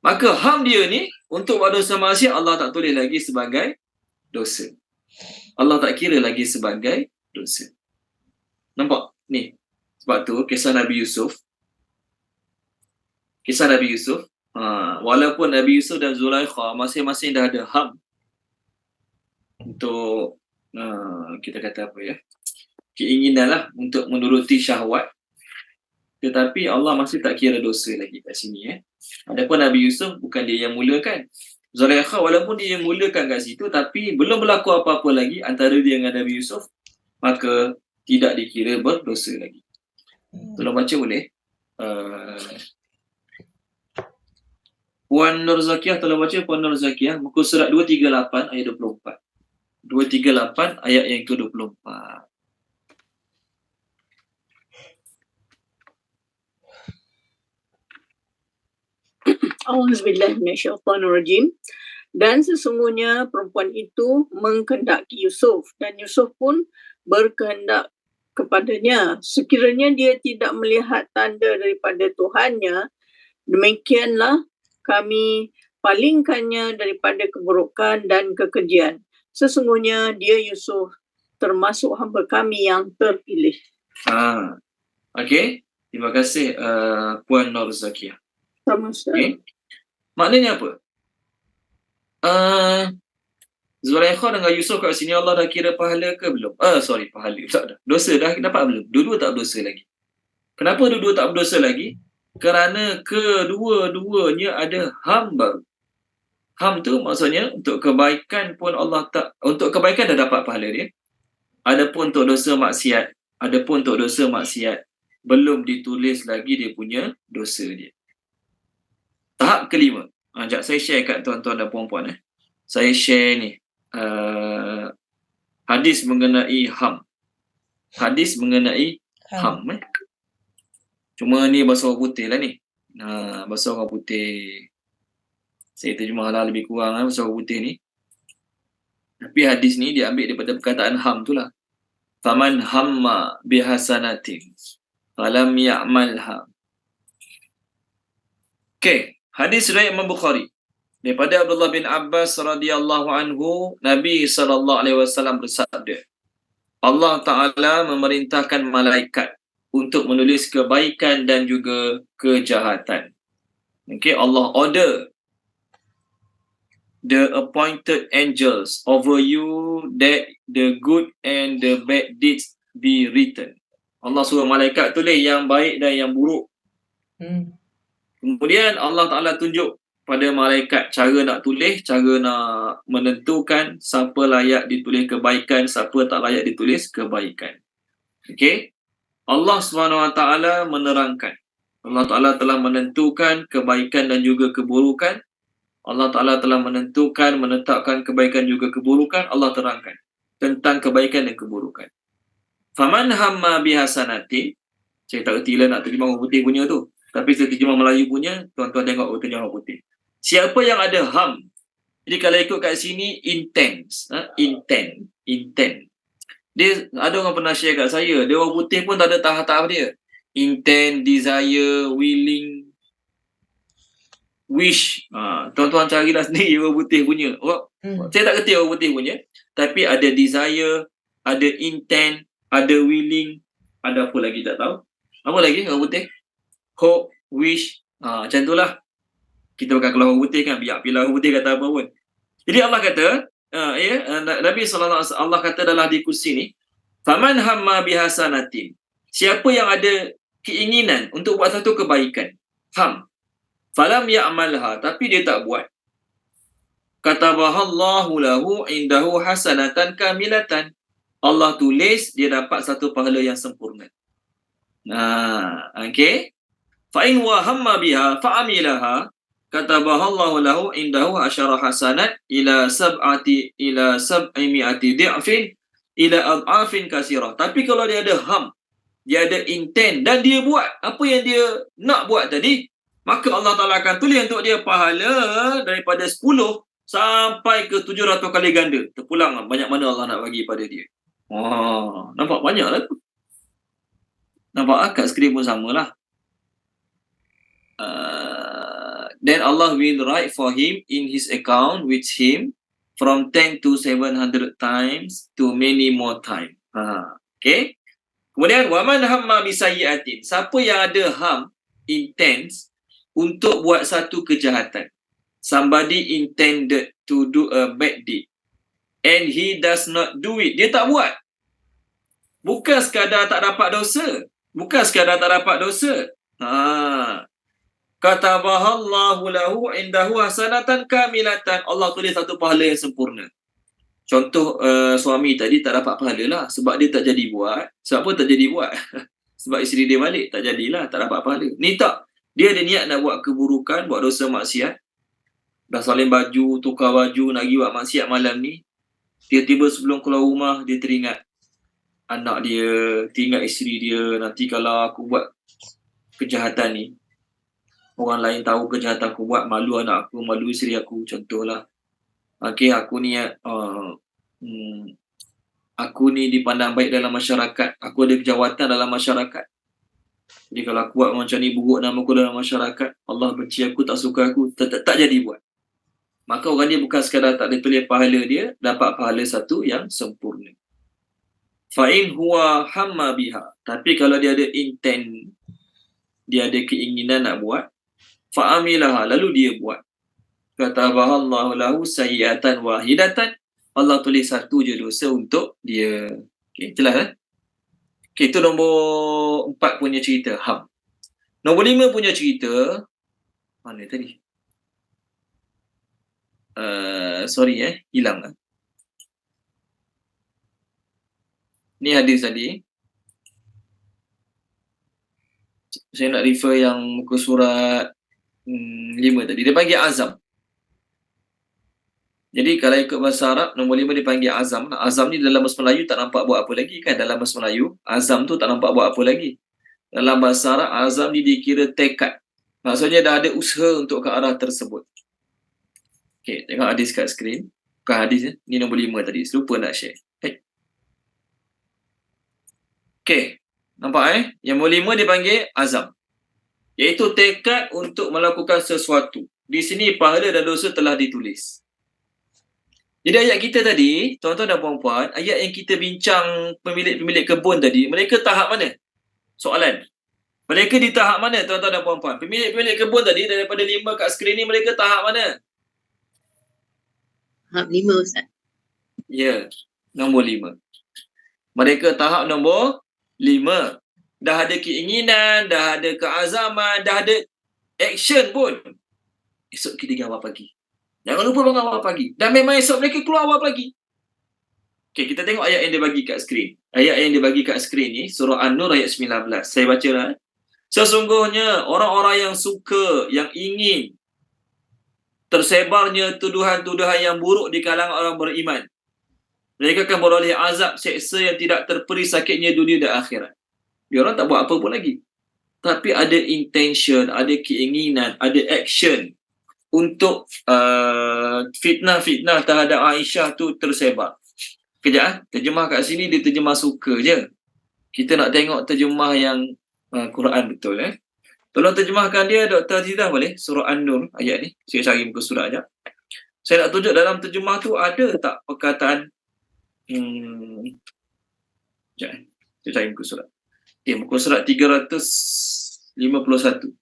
Maka ham dia ni untuk buat dosa maksiat, Allah tak tulis lagi sebagai dosa. Allah tak kira lagi sebagai dosa. Nampak? Ni. Sebab tu kisah Nabi Yusuf. Walaupun Nabi Yusuf dan Zulaikha masing-masing dah ada ham untuk kita kata apa ya, keinginan lah untuk menuruti syahwat, tetapi Allah masih tak kira dosa lagi kat sini. Adapun Nabi Yusuf bukan dia yang mulakan. Zulaikha walaupun dia yang mulakan kat situ, tapi belum berlaku apa-apa lagi antara dia dengan Nabi Yusuf, maka tidak dikira berdosa lagi. Tolong baca boleh? Puan Nur Zakiyah, tolong baca Puan Nur Zakiyah, muka surat 238 ayat 24. 238 ayat yang ke-24. Auzubillahi minasyaitonirrajim. Dan sesungguhnya perempuan itu mengkehendaki Yusuf dan Yusuf pun berkehendak kepadanya. Sekiranya dia tidak melihat tanda daripada Tuhannya, demikianlah kami palingkannya daripada keburukan dan kekejian. Sesungguhnya dia Yusuf termasuk hamba kami yang terpilih. Okey. Terima kasih Puan Nur Zakiah. Sama sekali. Okay. Maknanya apa? Zulaikha dengan Yusuf kat sini Allah dah kira pahala ke belum? Pahala. Tak dah. Dosa dah dapat belum? Dua-dua tak berdosa lagi. Kenapa dua-dua tak berdosa lagi? Kerana kedua-duanya ada ham baru. Ham tu maksudnya untuk kebaikan pun Allah tak, untuk kebaikan dah dapat pahala dia. Adapun untuk dosa maksiat, belum ditulis lagi dia punya dosa dia. Tahap kelima. Sekejap saya share kat tuan-tuan dan puan-puan. Saya share ni. Hadis mengenai ham. Cuma ni bahasa orang putih lah ni. Bahasa orang putih. Saya terjemah lah lebih kurang bahasa orang putih ni. Tapi hadis ni dia ambil daripada perkataan ham tu lah. Faman hamma bihasanatin falam ya'malha. Okay. Hadis riwayat Imam Bukhari. Daripada Abdullah bin Abbas radhiyallahu anhu, Nabi SAW bersabda, Allah Ta'ala memerintahkan malaikat untuk menulis kebaikan dan juga kejahatan. Okay, Allah order the appointed angels over you that the good and the bad deeds be written. Allah suruh malaikat tulis yang baik dan yang buruk. Kemudian Allah Ta'ala tunjuk pada malaikat cara nak tulis, cara nak menentukan siapa layak ditulis kebaikan, siapa tak layak ditulis kebaikan. Okay. Allah SWT menerangkan. Allah Ta'ala telah menentukan kebaikan dan juga keburukan. Allah Ta'ala telah menetapkan kebaikan juga keburukan. Allah terangkan tentang kebaikan dan keburukan. Faman hamma bihasanati. Saya tak erti lah nak terjemah orang putih punya tu. Tapi saya terjemah Melayu punya, tuan-tuan tengok terjemah orang putih. Siapa yang ada ham. Jadi kalau ikut kat sini, intent. Dia ada orang pernah share kat saya. Dia orang putih pun tak ada tahap-tahap dia. Intent, desire, willing, wish. Tuan-tuan carilah sendiri orang putih punya. Saya tak kerti orang putih punya. Tapi ada desire, ada intent, ada willing, ada apa lagi tak tahu. Apa lagi orang putih? Hope, wish. Macam itulah. Kita bukan keluar orang putih kan. Biar pilih orang putih kata apa pun. Jadi Allah kata, Nabi SAW, Allah kata dalam di kursi ni, Faman hamma bihasanatin. Siapa yang ada keinginan untuk buat satu kebaikan. Ham. Falam ya'malha. Tapi dia tak buat. Katabahallahu lahu indahu hasanatan kamilatan. Allah tulis dia dapat satu pahala yang sempurna. Okay. Fa'in wa hamma biha fa'amilaha. Katabahallahu lahu indahu asyara hasanat ila sab'imi'ati di'afin ila ad'afin kasirah. Tapi kalau dia ada ham, dia ada intent dan dia buat apa yang dia nak buat tadi, maka Allah Ta'ala akan tulis untuk dia pahala daripada 10 sampai ke 700 kali ganda. Terpulang banyak mana Allah nak bagi pada dia. Nampak banyak lah tu. Nampak kat skrin pun samalah. Then Allah will write for him in his account with him from 10 to 700 times to many more time. Okay. Kemudian waman hamma bisayyi'atin. Siapa yang ada ham, intense untuk buat satu kejahatan. Somebody intended to do a bad deed and he does not do it. Dia tak buat. Bukan sekadar tak dapat dosa. Katabahallahu lahu indahu hasanatan kamilatan. Allah tulis satu pahala yang sempurna. Contoh suami tadi tak dapat pahala lah sebab dia tak jadi buat. Sebab apa tak jadi buat? Sebab isteri dia balik tak jadilah, tak dapat pahala. Ni tak. Dia ada niat nak buat keburukan, buat dosa maksiat. Dah salin baju, tukar baju, nak pergi buat maksiat malam ni. Tiba-tiba sebelum keluar rumah, dia teringat anak dia, teringat isteri dia. Nanti kalau aku buat kejahatan ni, orang lain tahu kejahatan aku buat, malu anak aku, malu isteri aku, contohlah. Okay, aku ni dipandang baik dalam masyarakat. Aku ada jawatan dalam masyarakat. Jadi kalau aku buat macam ni, buruk nama aku dalam masyarakat, Allah benci aku, tak suka aku, tak jadi buat. Maka orang dia bukan sekadar tak ditulis pahala dia, dapat pahala satu yang sempurna. Fa'in huwa hamma biha. Tapi kalau dia ada intent dia ada keinginan nak buat, fa'amilaha, lalu dia buat. Katabahallahu lahu sayyi'atan wahidatan, Allah tulis satu je dosa untuk dia. Okey, jelas kan? Okey, itu nombor 4 punya cerita, ham. Nombor 5 punya cerita, mana tadi? Hilang. Ni hadis tadi. Saya nak refer yang muka surat 5 tadi. Dia panggil azam. Jadi kalau ikut bahasa Arab, nombor 5 dipanggil azam. Azam ni dalam bahasa Melayu tak nampak buat apa lagi kan? Dalam bahasa Melayu, azam tu tak nampak buat apa lagi. Dalam bahasa Arab, azam ni dikira tekad. Maksudnya dah ada usaha untuk ke arah tersebut. Okay, tengok hadis kat skrin. Bukan hadis ya. Ni nombor 5 tadi. Lupa nak share. Okay. Nampak Yang nombor 5 dipanggil azam. Iaitu tekad untuk melakukan sesuatu. Di sini pahala dan dosa telah ditulis. Jadi ayat kita tadi, tuan-tuan dan puan-puan, ayat yang kita bincang pemilik-pemilik kebun tadi, mereka tahap mana? Soalan. Mereka di tahap mana, tuan-tuan dan puan-puan? Pemilik-pemilik kebun tadi, daripada 5 kat skrin ni, mereka tahap mana? Tahap 5 Ustaz. Ya, nombor 5. Mereka tahap nombor 5. Dah ada keinginan, dah ada keazaman, dah ada action pun. Esok kita pergi awal pagi. Jangan lupa bangun awal pagi. Dan memang esok mereka keluar awal pagi. Okay, kita tengok ayat yang dia bagi kat skrin. Ayat yang dia bagi kat skrin ni, surah An-Nur ayat 19. Saya baca lah. Sesungguhnya orang-orang yang suka, yang ingin tersebarnya tuduhan-tuduhan yang buruk di kalangan orang beriman, mereka akan beroleh azab seksa yang tidak terperi sakitnya dunia dan akhirat. Dia orang tak buat apa pun lagi. Tapi ada intention, ada keinginan, ada action untuk fitnah-fitnah terhadap Aisyah tu tersebar. Kejap terjemah kat sini dia terjemah suka je. Kita nak tengok terjemah yang Quran betul Tolong terjemahkan dia Dr. Azizah boleh? Surah An-Nur ayat ni. Saya cari muka surat sekejap. Saya nak tunjuk dalam terjemah tu ada tak perkataan sekejap saya cari muka surat. Okay, muka surat 351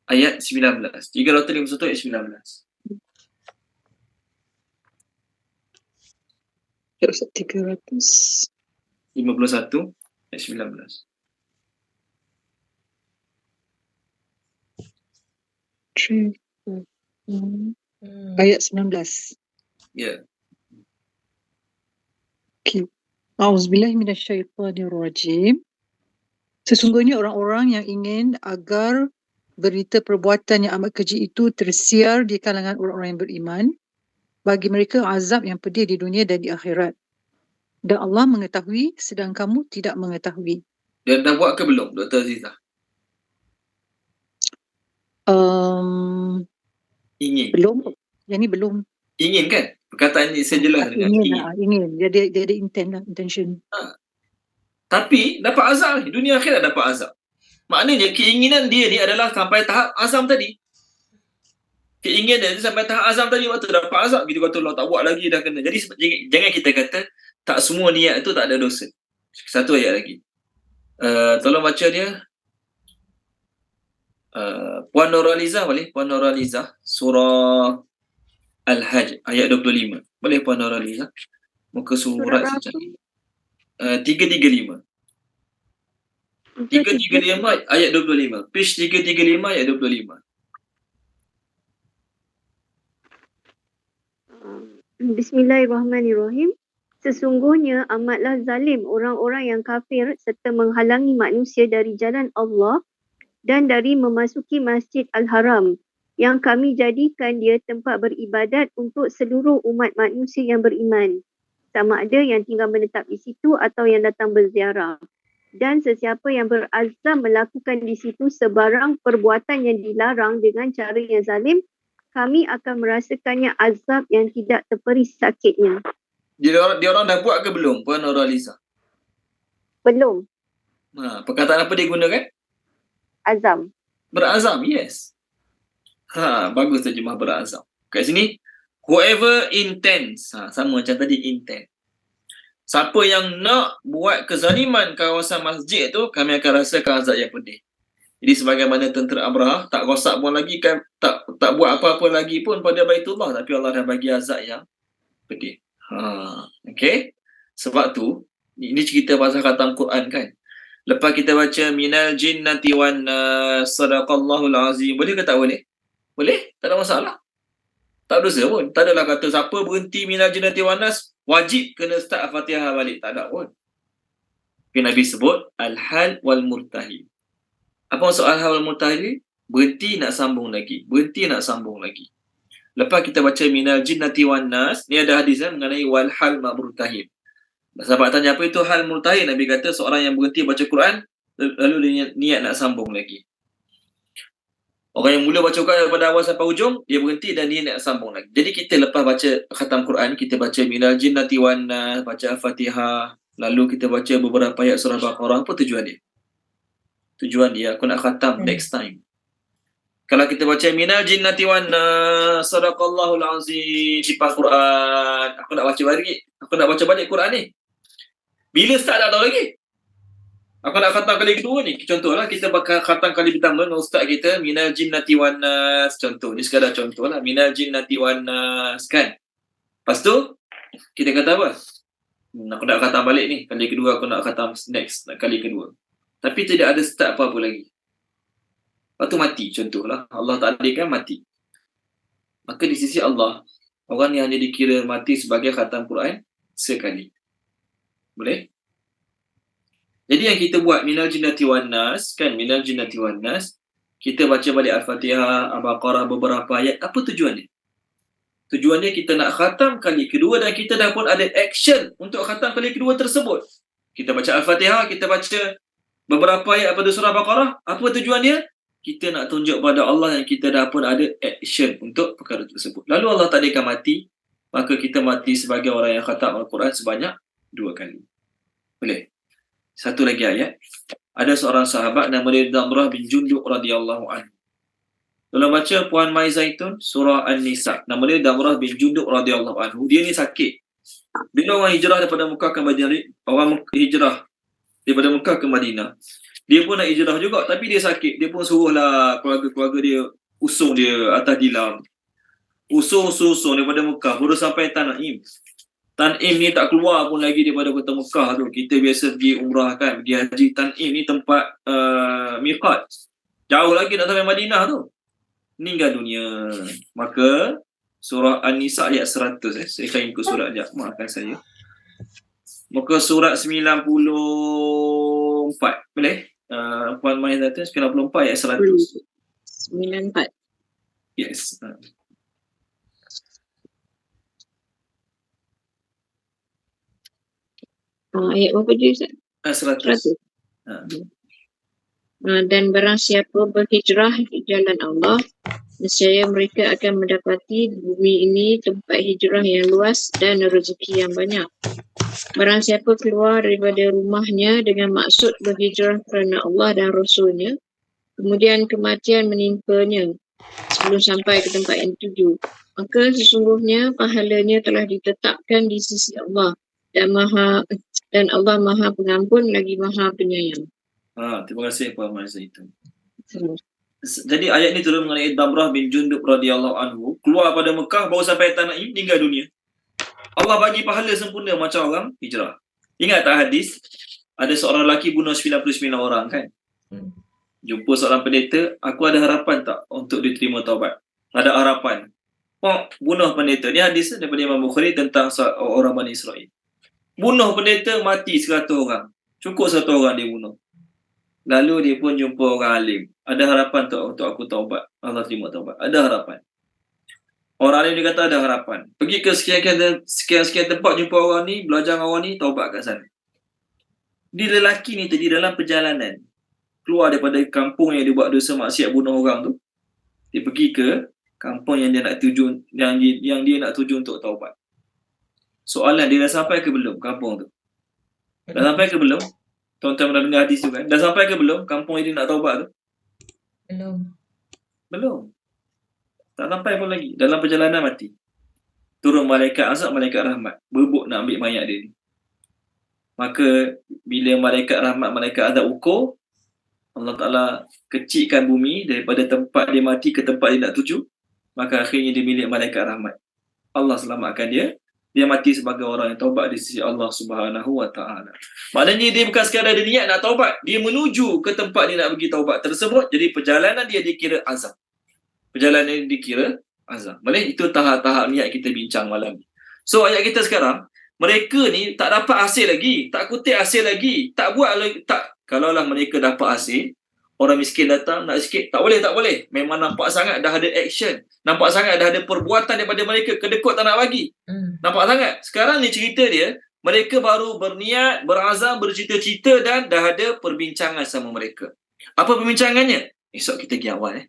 ayat 19. 351 ayat 19. 351 ayat 19. ayat 19. Ya. Okay. A'udzubillahi minasyaitonirrajim. Sesungguhnya orang-orang yang ingin agar berita perbuatan yang amat keji itu tersiar di kalangan orang-orang yang beriman, bagi mereka azab yang pedih di dunia dan di akhirat. Dan Allah mengetahui sedang kamu tidak mengetahui. Dan dah buat ke belum Dr. Azizah? Ingin. Belum. Yang ni belum. Ingin kan? Perkataan ni sejelas dengan ingin. Ingin. Dia ada intention. Tapi dapat azab ni. Dunia akhirat dapat azab. Maknanya keinginan dia ni adalah sampai tahap azam tadi. Keinginan dia sampai tahap azam tadi, waktu dapat azab. Kita kata Allah tak buat lagi dah kena. Jadi jangan kita kata tak semua niat itu tak ada dosa. Satu ayat lagi. Tolong baca dia. Puan Nurhalizah boleh? Puan Nurhalizah surah Al-Hajj ayat 25. Boleh Puan Nurhalizah? Muka surat saja. 335. 335 ayat 25. Page 335 ayat 25. Bismillahirrahmanirrahim. Sesungguhnya amatlah zalim orang-orang yang kafir serta menghalangi manusia dari jalan Allah dan dari memasuki Masjid Al-Haram yang kami jadikan dia tempat beribadat untuk seluruh umat manusia yang beriman, sama ada yang tinggal menetap di situ atau yang datang berziarah. Dan sesiapa yang berazam melakukan di situ sebarang perbuatan yang dilarang dengan cara yang zalim, kami akan merasakannya azab yang tidak terperi sakitnya. Dia orang dah buat ke belum Puan Nurhalizah? Belum. Perkataan apa dia gunakan? Azam. Berazam, yes. Bagus terjemah berazam. Kat sini, whoever intends. Sama macam tadi intent. Siapa yang nak buat kezaliman kawasan masjid tu, kami akan rasakan azab yang pedih. Jadi sebagaimana tentera Abraha tak rosak pun lagi kan, tak buat apa-apa lagi pun pada Baitullah, tapi Allah dah bagi azab yang pedih. Okey. Sebab tu ini cerita pasal khatam Quran kan. Lepas kita baca minal jinnati wan nas sadaqallahul azim, boleh ke tak boleh? Boleh, tak ada masalah. Tak dosa pun. Tak adalah kata siapa berhenti minal jinnati wan nas wajib kena start Al-Fatihah balik, tak ada pun. Tapi Nabi sebut al-hal wal murtahil. Apa maksud al-hal wal murtahil? Berhenti nak sambung lagi. Berhenti nak sambung lagi. Lepas kita baca minal jinnati wan nas, ni ada hadis mengenai wal hal ma murtahil. Sahabat tanya apa itu hal murtahil? Nabi kata seorang yang berhenti baca Quran lalu dia niat nak sambung lagi. Orang yang mula baca Quran daripada awal sampai hujung, dia berhenti dan dia nak sambung lagi. Jadi kita lepas baca khatam Quran, kita baca minal jinnati wan nas, baca Al-Fatihah, lalu kita baca beberapa ayat surah Baqarah, apa tujuan dia? Tujuan dia aku nak khatam next time. Kalau kita baca minal jinnati wan nas sadaqallahul azim di Quran, aku nak baca balik. Aku nak baca balik Quran ni. Bila start tak tahu lagi. Aku nak khatam kali kedua ni. Contohlah kita bakal khatam kali pertama dengan ustaz kita minal jinnati wan nas, contoh. Ni sekadar contohlah minal jinnati wan nas kan. Lepas tu kita kata apa? Aku nak khatam balik ni. Kali kedua aku nak khatam next kali kedua. Tapi tidak ada start apa-apa lagi. Lepas tu mati contohlah. Allah takdirkan mati. Maka di sisi Allah, orang yang hanya dikira mati sebagai khatam Quran sekali. Boleh? Jadi yang kita buat minal jinnati wan nas kan, minal jinnati wan nas, kita baca balik Al-Fatihah, Al-Baqarah beberapa ayat, apa tujuannya? Tujuannya kita nak khatam kali kedua dan kita dah pun ada action untuk khatam kali kedua tersebut. Kita baca Al-Fatihah, kita baca beberapa ayat pada surah Al-Baqarah, apa tujuannya? Kita nak tunjuk pada Allah yang kita dah pun ada action untuk perkara tersebut. Lalu Allah takdirkan mati, maka kita mati sebagai orang yang khatam Al-Quran sebanyak 2 kali. Boleh? Satu lagi ayat. Ada seorang sahabat nama dia Damrah bin Jundub radhiyallahu anhu. Tolong baca Puan Mai Zaitun surah An-Nisa. Nama dia Damrah bin Jundub radhiyallahu anhu. Dia ni sakit. Bila orang hijrah daripada Mekah ke Madinah, orang hijrah daripada Mekah ke Madinah, dia pun nak hijrah juga tapi dia sakit. Dia pun suruhlah keluarga-keluarga dia usung dia atas dilam. Usung daripada Mekah baru sampai Tanaim. Tanim ni tak keluar pun lagi daripada kota Mekah tu. Kita biasa pergi umrah kan, pergi haji. Tanim ni tempat miqat. Jauh lagi nak sampai Madinah tu. Meninggal dunia. Maka surah An-Nisa ayat 100. Saya akan ikut surat sekejap. Maafkan saya. Muka surat 94. Boleh? Puan Mai Zaitun 94 ayat 100. 94. Yes. Ayat berapa je Ustaz? 100. Dan barang siapa berhijrah di jalan Allah, nescaya mereka akan mendapati bumi ini tempat hijrah yang luas dan rezeki yang banyak. Barang siapa keluar daripada rumahnya dengan maksud berhijrah kerana Allah dan Rasulnya, kemudian kematian menimpanya sebelum sampai ke tempat yang dituju, maka sesungguhnya pahalanya telah ditetapkan di sisi Allah dan Allah Maha Pengampun lagi Maha Penyayang. Terima kasih Puan Mai Zaitun. Jadi ayat ni turun mengenai Damrah bin Jundub radhiyallahu anhu, keluar pada Mekah baru sampai Tanaim, meninggal dunia. Allah bagi pahala sempurna macam orang hijrah. Ingat tak hadis? Ada seorang lelaki bunuh 99 orang kan? Jumpa seorang pendeta, aku ada harapan tak untuk diterima taubat? Ada harapan. Bunuh pendeta. Ni hadis daripada Imam Bukhari tentang orang Bani Israel. Bunuh pendeta, mati 100 orang. Cukup 100 orang dia bunuh. Lalu dia pun jumpa orang alim. Ada harapan tak untuk aku taubat? Allah terima taubat. Ada harapan. Orang alim dia kata ada harapan. Pergi ke sekian tempat jumpa orang ni, belajar dengan orang ni, taubat kat sana. Dia lelaki ni tadi dalam perjalanan, keluar daripada kampung yang dia buat dosa maksiat bunuh orang tu. Dia pergi ke kampung yang dia nak tuju, yang dia nak tuju untuk taubat. Soalan, dia dah sampai ke belum kampung tu? Dah sampai ke belum? Tuan-tuan pernah dengar hadis tu kan? Dah sampai ke belum kampung yang dia nak taubat tu? Belum. Tak sampai pun lagi. Dalam perjalanan mati. Turun malaikat azab, malaikat rahmat. Berebut nak ambil mayat dia ni. maka bila malaikat rahmat, malaikat azab ukur, Allah Ta'ala kecilkan bumi daripada tempat dia mati ke tempat dia nak tuju, maka akhirnya dia milik malaikat rahmat. Allah selamatkan dia. Dia mati sebagai orang yang taubat di sisi Allah Subhanahu Wa Ta'ala. Maknanya dia bukan sekadar dia niat nak taubat, dia menuju ke tempat dia nak pergi taubat tersebut. Jadi perjalanan dia dikira azab. Perjalanan dia dikira azab. Boleh? Itu tahap-tahap niat kita bincang malam ni. So ayat kita sekarang, mereka ni tak dapat hasil lagi, tak kutip hasil lagi, tak buat lagi, tak. Kalaulah mereka dapat hasil, orang miskin datang nak sikit, tak boleh. Memang nampak sangat dah ada action. Nampak sangat dah ada perbuatan daripada mereka, kedekut tak nak bagi. Nampak sangat. Sekarang ni cerita dia, mereka baru berniat, berazam, bercita-cita dan dah ada perbincangan sama mereka. Apa perbincangannya? Esok kita pergi awal.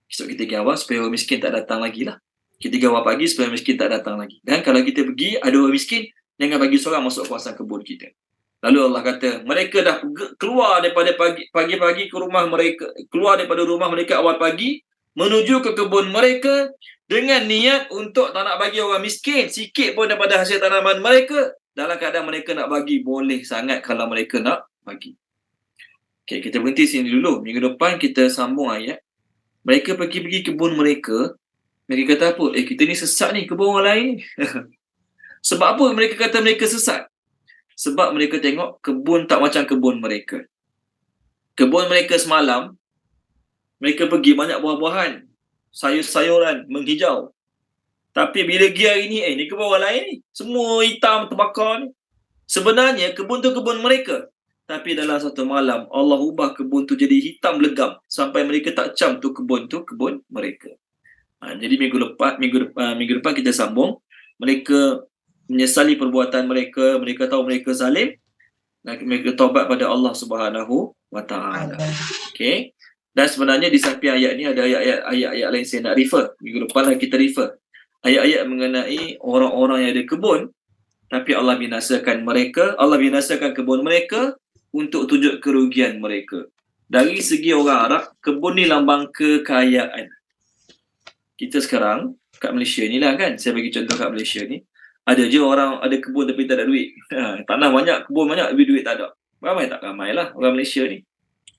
Esok kita pergi awal supaya orang miskin tak datang lagi lah. Kita pergi awal pagi supaya orang miskin tak datang lagi. Dan kalau kita pergi, ada orang miskin, jangan bagi seorang masuk kawasan kebun kita. Lalu Allah kata, mereka dah keluar daripada pagi-pagi ke rumah mereka, keluar daripada rumah mereka awal pagi, menuju ke kebun mereka dengan niat untuk tak nak bagi orang miskin sikit pun daripada hasil tanaman mereka. Dalam keadaan mereka nak bagi, boleh sangat kalau mereka nak bagi. Okay, kita berhenti sini dulu. Minggu depan kita sambung ayat. Mereka pergi kebun mereka. Mereka kata apa? Kita ni sesat ni, kebun orang lain ni. Sebab apa mereka kata mereka sesat? Sebab mereka tengok kebun tak macam kebun mereka. Kebun mereka semalam, mereka pergi banyak buah-buahan, sayur-sayuran, menghijau. Tapi bila pergi hari ni, ni kebun orang lain ni. Semua hitam, terbakar ni. Sebenarnya kebun tu kebun mereka. Tapi dalam satu malam, Allah ubah kebun tu jadi hitam legam. Sampai mereka tak cam tu kebun mereka. Jadi minggu depan kita sambung. Mereka menyesali perbuatan mereka, mereka tahu mereka zalim, dan mereka taubat pada Allah Subhanahu Wa Ta'ala. Okay. Dan sebenarnya di samping ayat ni ada ayat-ayat lain saya nak refer. Minggu depan kita refer. Ayat-ayat mengenai orang-orang yang ada kebun, tapi Allah binasakan mereka, Allah binasakan kebun mereka untuk tunjuk kerugian mereka. Dari segi orang Arab, kebun ni lambang kekayaan. Kita sekarang kat Malaysia ni lah kan, saya bagi contoh kat Malaysia ni, ada je orang ada kebun tapi tak ada duit. Tanah banyak, kebun banyak tapi duit tak ada. Ramai tak? Ramai lah orang Malaysia ni.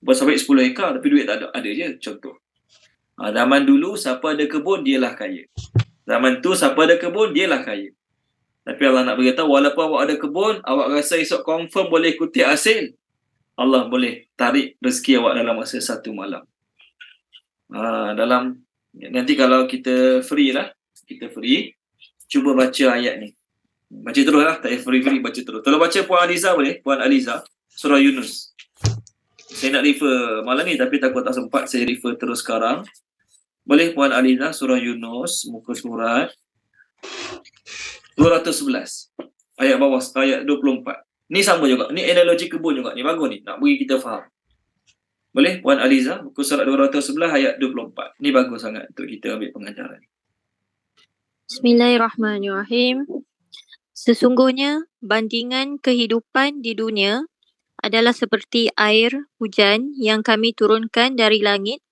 Sampai 10 ekar tapi duit tak ada. Ada je contoh. Zaman dulu siapa ada kebun dialah kaya. Zaman tu siapa ada kebun dialah kaya. Tapi Allah nak beritahu, walaupun awak ada kebun, awak rasa esok confirm boleh kutip hasil, Allah boleh tarik rezeki awak dalam masa satu malam. Nanti kalau kita free lah, cuba baca ayat ni. Baca terus lah, tak payah free, baca terus. Tolong baca Puan Aliza boleh? Puan Aliza, surah Yunus. Saya nak refer malam ni tapi takut tak sempat, saya refer terus sekarang. Boleh Puan Aliza, surah Yunus, muka surat 211. Ayat bawah, ayat 24. Ni sama juga, ni analogi kebun juga, ni bagus ni, nak bagi kita faham. Boleh Puan Aliza, muka surat 211 ayat 24. Ni bagus sangat untuk kita ambil pengajaran. Bismillahirrahmanirrahim. Sesungguhnya bandingan kehidupan di dunia adalah seperti air hujan yang kami turunkan dari langit,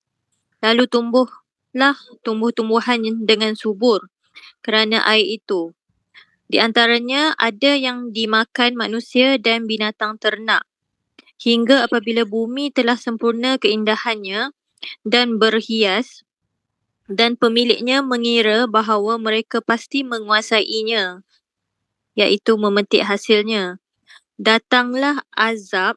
lalu tumbuhlah tumbuh-tumbuhan dengan subur kerana air itu. Di antaranya ada yang dimakan manusia dan binatang ternak, hingga apabila bumi telah sempurna keindahannya dan berhias, dan pemiliknya mengira bahawa mereka pasti menguasainya, iaitu memetik hasilnya. Datanglah azab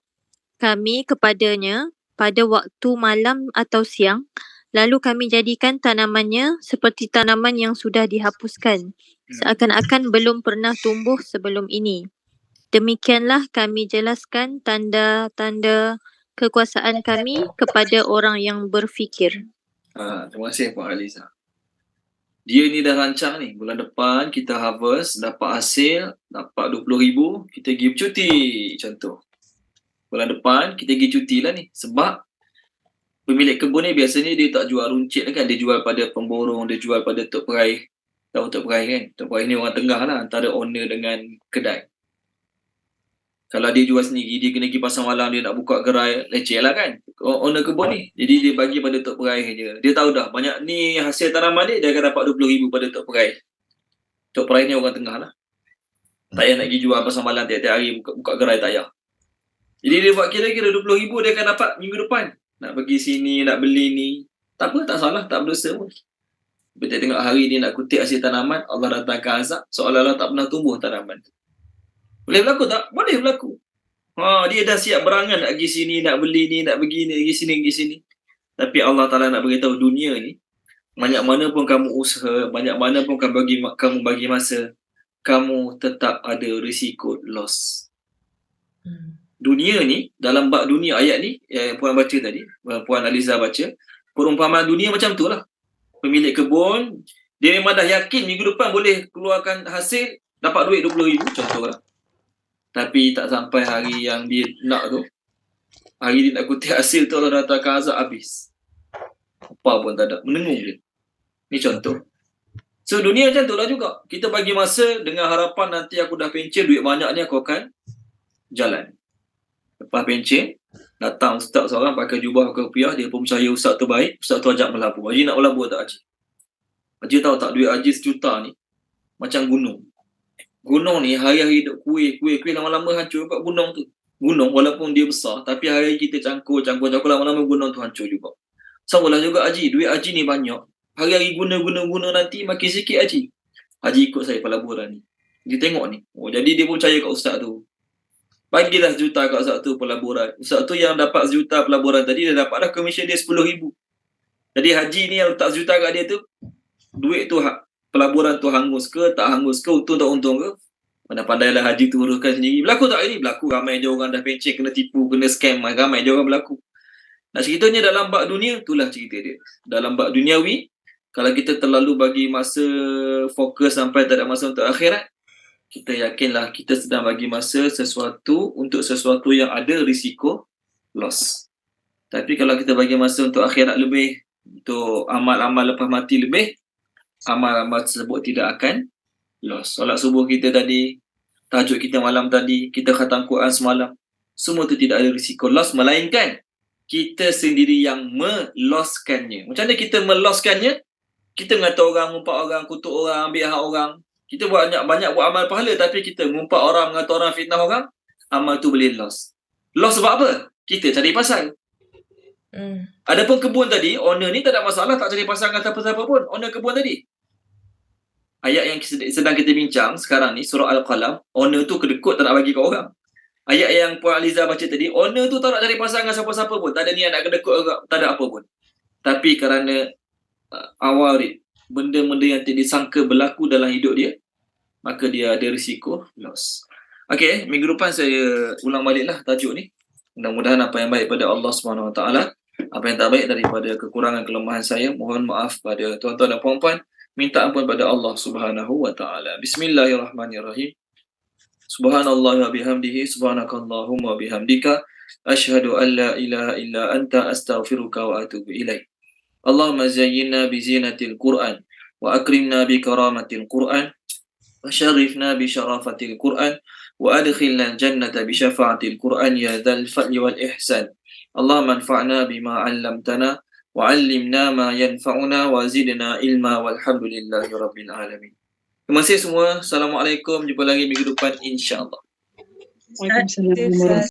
kami kepadanya pada waktu malam atau siang, lalu kami jadikan tanamannya seperti tanaman yang sudah dihapuskan, seakan-akan belum pernah tumbuh sebelum ini. Demikianlah kami jelaskan tanda-tanda kekuasaan kami kepada orang yang berfikir. Terima kasih Puan Aliza. Dia ni dah rancang ni, bulan depan kita harvest, dapat hasil, dapat 20,000, kita pergi bercuti contoh. Bulan depan kita pergi cuti lah ni. Sebab pemilik kebun ni biasanya dia tak jual runcit kan, dia jual pada pemborong, dia jual pada Tok Perai. Tahu Tok Perai kan? Tok Perai ni orang tengah lah antara owner dengan kedai. Kalau dia jual sendiri, dia kena pergi pasar malam, dia nak buka gerai, leceh lah kan owner kebun ni. Jadi dia bagi pada Tok Perai je. Dia tahu dah banyak ni hasil tanaman dia akan dapat 20,000 pada Tok Perai. Tok Perai ni orang tengah lah. Tak payah nak pergi jual pasar malam tiap-tiap hari buka gerai tak payah. Jadi dia buat kira-kira 20,000 dia akan dapat minggu depan. Nak pergi sini, nak beli ni. Tak apa, tak salah, tak berdosa pun. Kita tengok hari ni nak kutip hasil tanaman, Allah datangkan azab, seolah-olah tak pernah tumbuh tanaman. Boleh berlaku tak? Boleh berlaku. Dia dah siap berangan nak pergi sini, nak beli ni, nak pergi ni, pergi sini. Tapi Allah Ta'ala nak beritahu dunia ni, banyak mana pun kamu usaha, banyak mana pun kamu bagi masa, kamu tetap ada risiko loss. Dunia ni, dalam bab dunia ayat ni, yang Puan baca tadi, Puan Aliza baca, perumpamaan dunia macam tu lah. Pemilik kebun, dia memang dah yakin minggu depan boleh keluarkan hasil, dapat duit 20,000 contoh lah. Tapi tak sampai hari yang dia nak tu, hari dia nak kutip hasil tu, Allah datangkan azab habis. Apa pun tak ada, menengung dia. Ni contoh. So dunia macam tu lah juga. Kita bagi masa dengan harapan nanti aku dah pencen, duit banyak ni aku akan jalan. Lepas pencen, datang ustaz seorang pakai jubah kopiah, dia pun percaya ustaz tu baik, ustaz tu ajak melabur. Haji nak melabur tak Haji? Haji tahu tak duit Haji 1 juta ni macam gunung. Gunung ni hari-hari duk kuih lama-lama hancur kat gunung tu. Gunung walaupun dia besar, tapi hari kita cangkur lama-lama gunung tu hancur juga. Sama lah juga Haji, duit Haji ni banyak. Hari-hari guna nanti makin sikit Haji. Haji ikut saya pelaburan ni. Dia tengok ni. Jadi dia pun percaya kat ustaz tu. Bagilah 1 juta kat ustaz tu pelaburan. Ustaz tu yang dapat 1 juta pelaburan tadi, dia dapat dah komisen dia 10,000. Jadi Haji ni yang letak 1 juta kat dia tu, duit tu pelaburan tu hangus ke, tak hangus ke, untung tak untung ke, pandai-pandailah Haji tu uruskan sendiri. Berlaku tak ini? Berlaku. Ramai je orang dah pencen, kena tipu, kena scam, ramai je orang berlaku. Nak ceritanya dalam bab dunia, itulah cerita dia. Dalam bab duniawi, kalau kita terlalu bagi masa fokus sampai tak ada masa untuk akhirat, kita yakinlah kita sedang bagi masa untuk sesuatu yang ada risiko loss. Tapi kalau kita bagi masa untuk akhirat lebih, untuk amal-amal lepas mati lebih, amal-amal tersebut tidak akan loss. Solat subuh kita tadi, tahajud kita malam tadi, kita khatam Quran semalam, semua itu tidak ada risiko loss, melainkan kita sendiri yang meloskannya. Macam mana kita meloskannya? Kita mengata orang, ngumpat orang, kutuk orang, ambil hak orang. Kita banyak buat amal pahala, tapi kita ngumpat orang, mengata orang, fitnah orang, amal tu boleh loss. Loss sebab apa? Kita cari pasal. Adapun kebun tadi, owner ni tak ada masalah, tak cari pasal kata apa-apa pun. Owner kebun tadi. Ayat yang sedang kita bincang sekarang ni, surah Al-Qalam, owner tu kedekut tak nak bagi ke orang. Ayat yang Puan Aliza baca tadi, owner tu tak nak cari pasal dengan siapa-siapa pun. Tak ada niat nak kedekut, tak ada apa pun. Tapi kerana awarid, benda-benda yang tidak disangka berlaku dalam hidup dia, maka dia ada risiko loss. Okey, minggu depan saya ulang baliklah tajuk ni. Mudah-mudahan apa yang baik pada Allah SWT, apa yang tak baik daripada kekurangan kelemahan saya, mohon maaf pada tuan-tuan dan puan-puan, minta ampun pada Allah SWT. Bismillahirrahmanirrahim. Subhanallah wa bihamdihi, subhanakallahumma wa bihamdika, asyhadu an la ilaha illa anta, astaghfiruka wa atubu ilaik. Allahumma zayyinna bi zinatil Qur'an wa akrimna bi karamatil Qur'an wa syarifna bi syarafatil Qur'an wa adkhilna jannata bi syafa'atil Qur'an ya dzal fadli wal ihsan. Allahumma anfa'na bima 'allamtana wa 'allimna ma yanfa'una wa zidna ilma walhamdulillahi rabbil alamin. Terima kasih semua. Assalamualaikum. Jumpa lagi minggu depan insya-Allah. Waalaikumsalam.